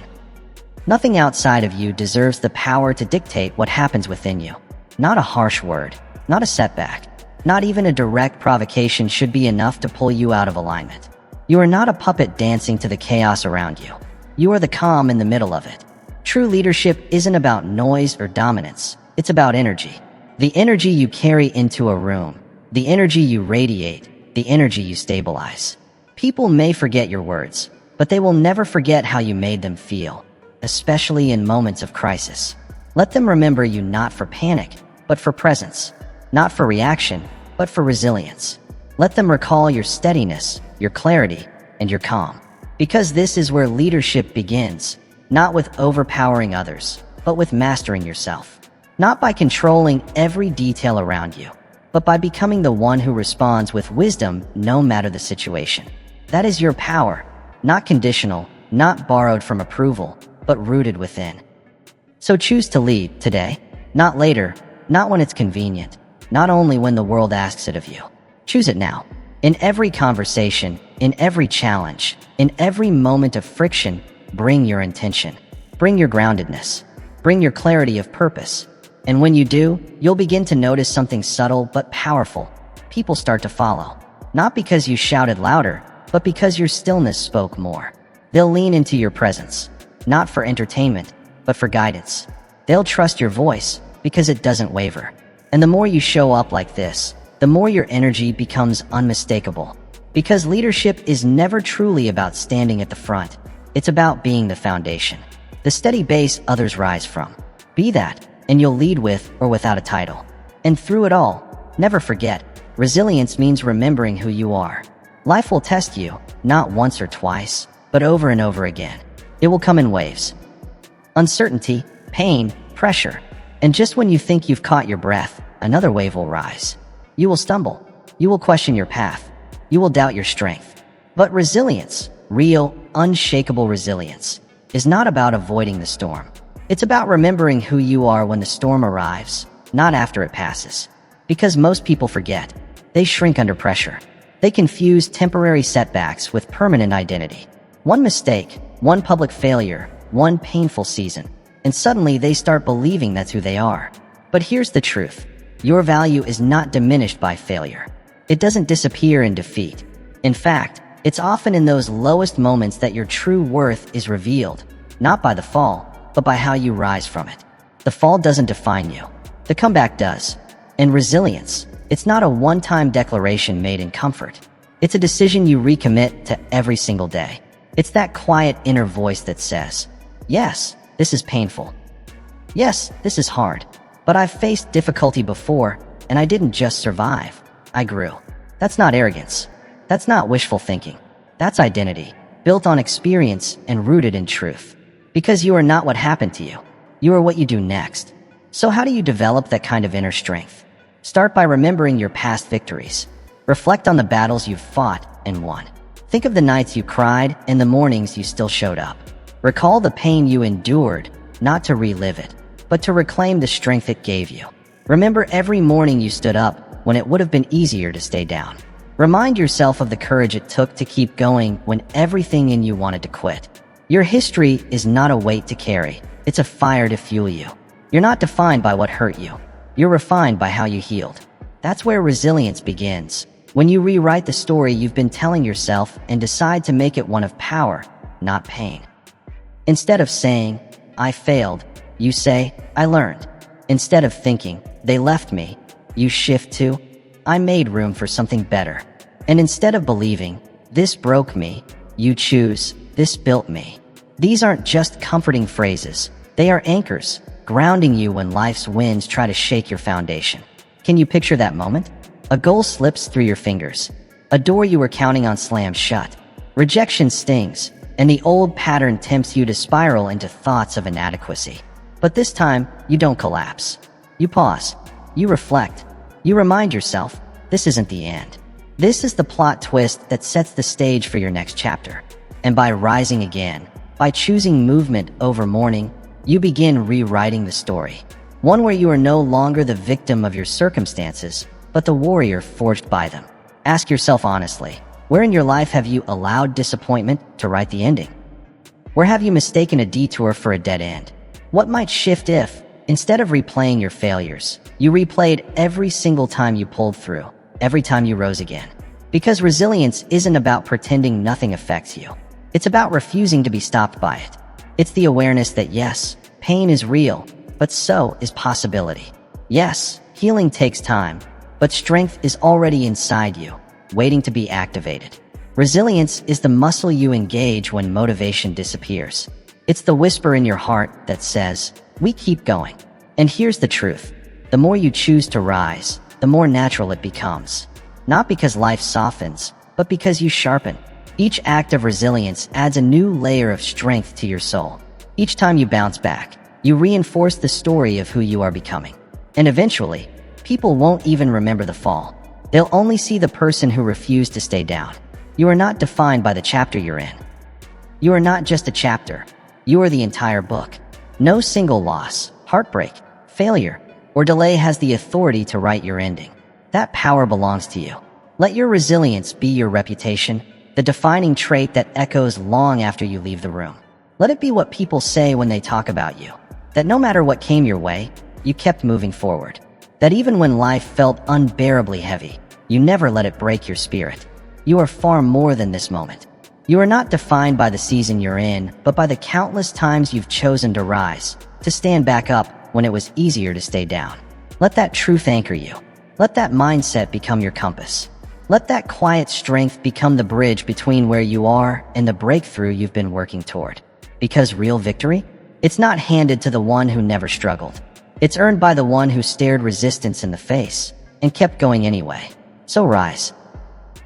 Nothing outside of you deserves the power to dictate what happens within you. Not a harsh word, not a setback, not even a direct provocation should be enough to pull you out of alignment. You are not a puppet dancing to the chaos around you. You are the calm in the middle of it. True leadership isn't about noise or dominance. It's about energy. The energy you carry into a room, the energy you radiate, the energy you stabilize. People may forget your words, but they will never forget how you made them feel, especially in moments of crisis. Let them remember you not for panic, but for presence, not for reaction, but for resilience. Let them recall your steadiness, your clarity, and your calm. Because this is where leadership begins, not with overpowering others, but with mastering yourself. Not by controlling every detail around you, but by becoming the one who responds with wisdom no matter the situation. That is your power, not conditional, not borrowed from approval, but rooted within. So choose to lead today, not later, not when it's convenient, not only when the world asks it of you. Choose it now. In every conversation, in every challenge, in every moment of friction, bring your intention, bring your groundedness, bring your clarity of purpose. And when you do, you'll begin to notice something subtle but powerful. People start to follow. Not because you shouted louder, but because your stillness spoke more. They'll lean into your presence, not for entertainment, but for guidance. They'll trust your voice because it doesn't waver. And the more you show up like this, the more your energy becomes unmistakable. Because leadership is never truly about standing at the front. It's about being the foundation, the steady base others rise from. Be that, and you'll lead with or without a title. And through it all, never forget, resilience means remembering who you are. Life will test you, not once or twice, but over and over again. It will come in waves. Uncertainty, pain, pressure. And just when you think you've caught your breath, another wave will rise. You will stumble. You will question your path. You will doubt your strength. But resilience, real, unshakable resilience, is not about avoiding the storm. It's about remembering who you are when the storm arrives, not after it passes. Because most people forget. They shrink under pressure. They confuse temporary setbacks with permanent identity. One mistake, one public failure, one painful season, and suddenly they start believing that's who they are. But here's the truth. Your value is not diminished by failure. It doesn't disappear in defeat. In fact, it's often in those lowest moments that your true worth is revealed, not by the fall, but by how you rise from it. The fall doesn't define you. The comeback does. And resilience, it's not a one-time declaration made in comfort. It's a decision you recommit to every single day. It's that quiet inner voice that says, yes, this is painful. Yes, this is hard. But I've faced difficulty before, and I didn't just survive. I grew. That's not arrogance. That's not wishful thinking. That's identity, built on experience and rooted in truth. Because you are not what happened to you. You are what you do next. So how do you develop that kind of inner strength? Start by remembering your past victories. Reflect on the battles you've fought and won. Think of the nights you cried and the mornings you still showed up. Recall the pain you endured, not to relive it, but to reclaim the strength it gave you. Remember every morning you stood up when it would have been easier to stay down. Remind yourself of the courage it took to keep going when everything in you wanted to quit. Your history is not a weight to carry. It's a fire to fuel you. You're not defined by what hurt you. You're refined by how you healed. That's where resilience begins. When you rewrite the story you've been telling yourself and decide to make it one of power, not pain. Instead of saying, I failed, you say, I learned. Instead of thinking, they left me, you shift to, I made room for something better. And instead of believing, this broke me, you choose, this built me. These aren't just comforting phrases. They are anchors, grounding you when life's winds try to shake your foundation. Can you picture that moment? A goal slips through your fingers. A door you were counting on slams shut. Rejection stings, and the old pattern tempts you to spiral into thoughts of inadequacy. But this time, you don't collapse. You pause. You reflect. You remind yourself, this isn't the end. This is the plot twist that sets the stage for your next chapter. And by rising again, by choosing movement over mourning, you begin rewriting the story. One where you are no longer the victim of your circumstances, but the warrior forged by them. Ask yourself honestly, where in your life have you allowed disappointment to write the ending? Where have you mistaken a detour for a dead end? What might shift if, instead of replaying your failures, you replayed every single time you pulled through, every time you rose again? Because resilience isn't about pretending nothing affects you. It's about refusing to be stopped by it. It's the awareness that yes, pain is real, but so is possibility. Yes, healing takes time, but strength is already inside you, waiting to be activated. Resilience is the muscle you engage when motivation disappears. It's the whisper in your heart that says, we keep going. And here's the truth. The more you choose to rise, the more natural it becomes. Not because life softens, but because you sharpen. Each act of resilience adds a new layer of strength to your soul. Each time you bounce back, you reinforce the story of who you are becoming. And eventually, people won't even remember the fall. They'll only see the person who refused to stay down. You are not defined by the chapter you're in. You are not just a chapter. You are the entire book. No single loss, heartbreak, failure, or delay has the authority to write your ending. That power belongs to you. Let your resilience be your reputation, the defining trait that echoes long after you leave the room. Let it be what people say when they talk about you. That no matter what came your way, you kept moving forward. That even when life felt unbearably heavy, you never let it break your spirit. You are far more than this moment. You are not defined by the season you're in, but by the countless times you've chosen to rise, to stand back up when it was easier to stay down. Let that truth anchor you. Let that mindset become your compass. Let that quiet strength become the bridge between where you are and the breakthrough you've been working toward. Because real victory? It's not handed to the one who never struggled. It's earned by the one who stared resistance in the face and kept going anyway. So rise.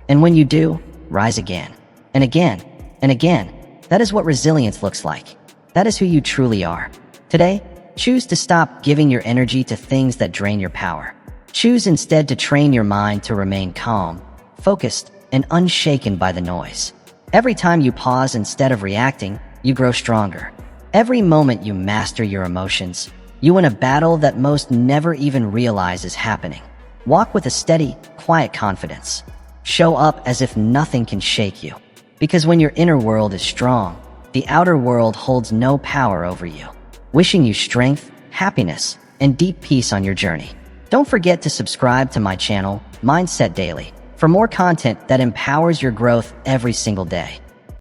And when you do, rise again, and again, and again. That is what resilience looks like. That is who you truly are. Today, choose to stop giving your energy to things that drain your power. Choose instead to train your mind to remain calm, focused, and unshaken by the noise. Every time you pause instead of reacting, you grow stronger. Every moment you master your emotions, you win a battle that most never even realize is happening. Walk with a steady, quiet confidence. Show up as if nothing can shake you. Because when your inner world is strong, the outer world holds no power over you. Wishing you strength, happiness, and deep peace on your journey. Don't forget to subscribe to my channel, Mindset Daily, for more content that empowers your growth every single day.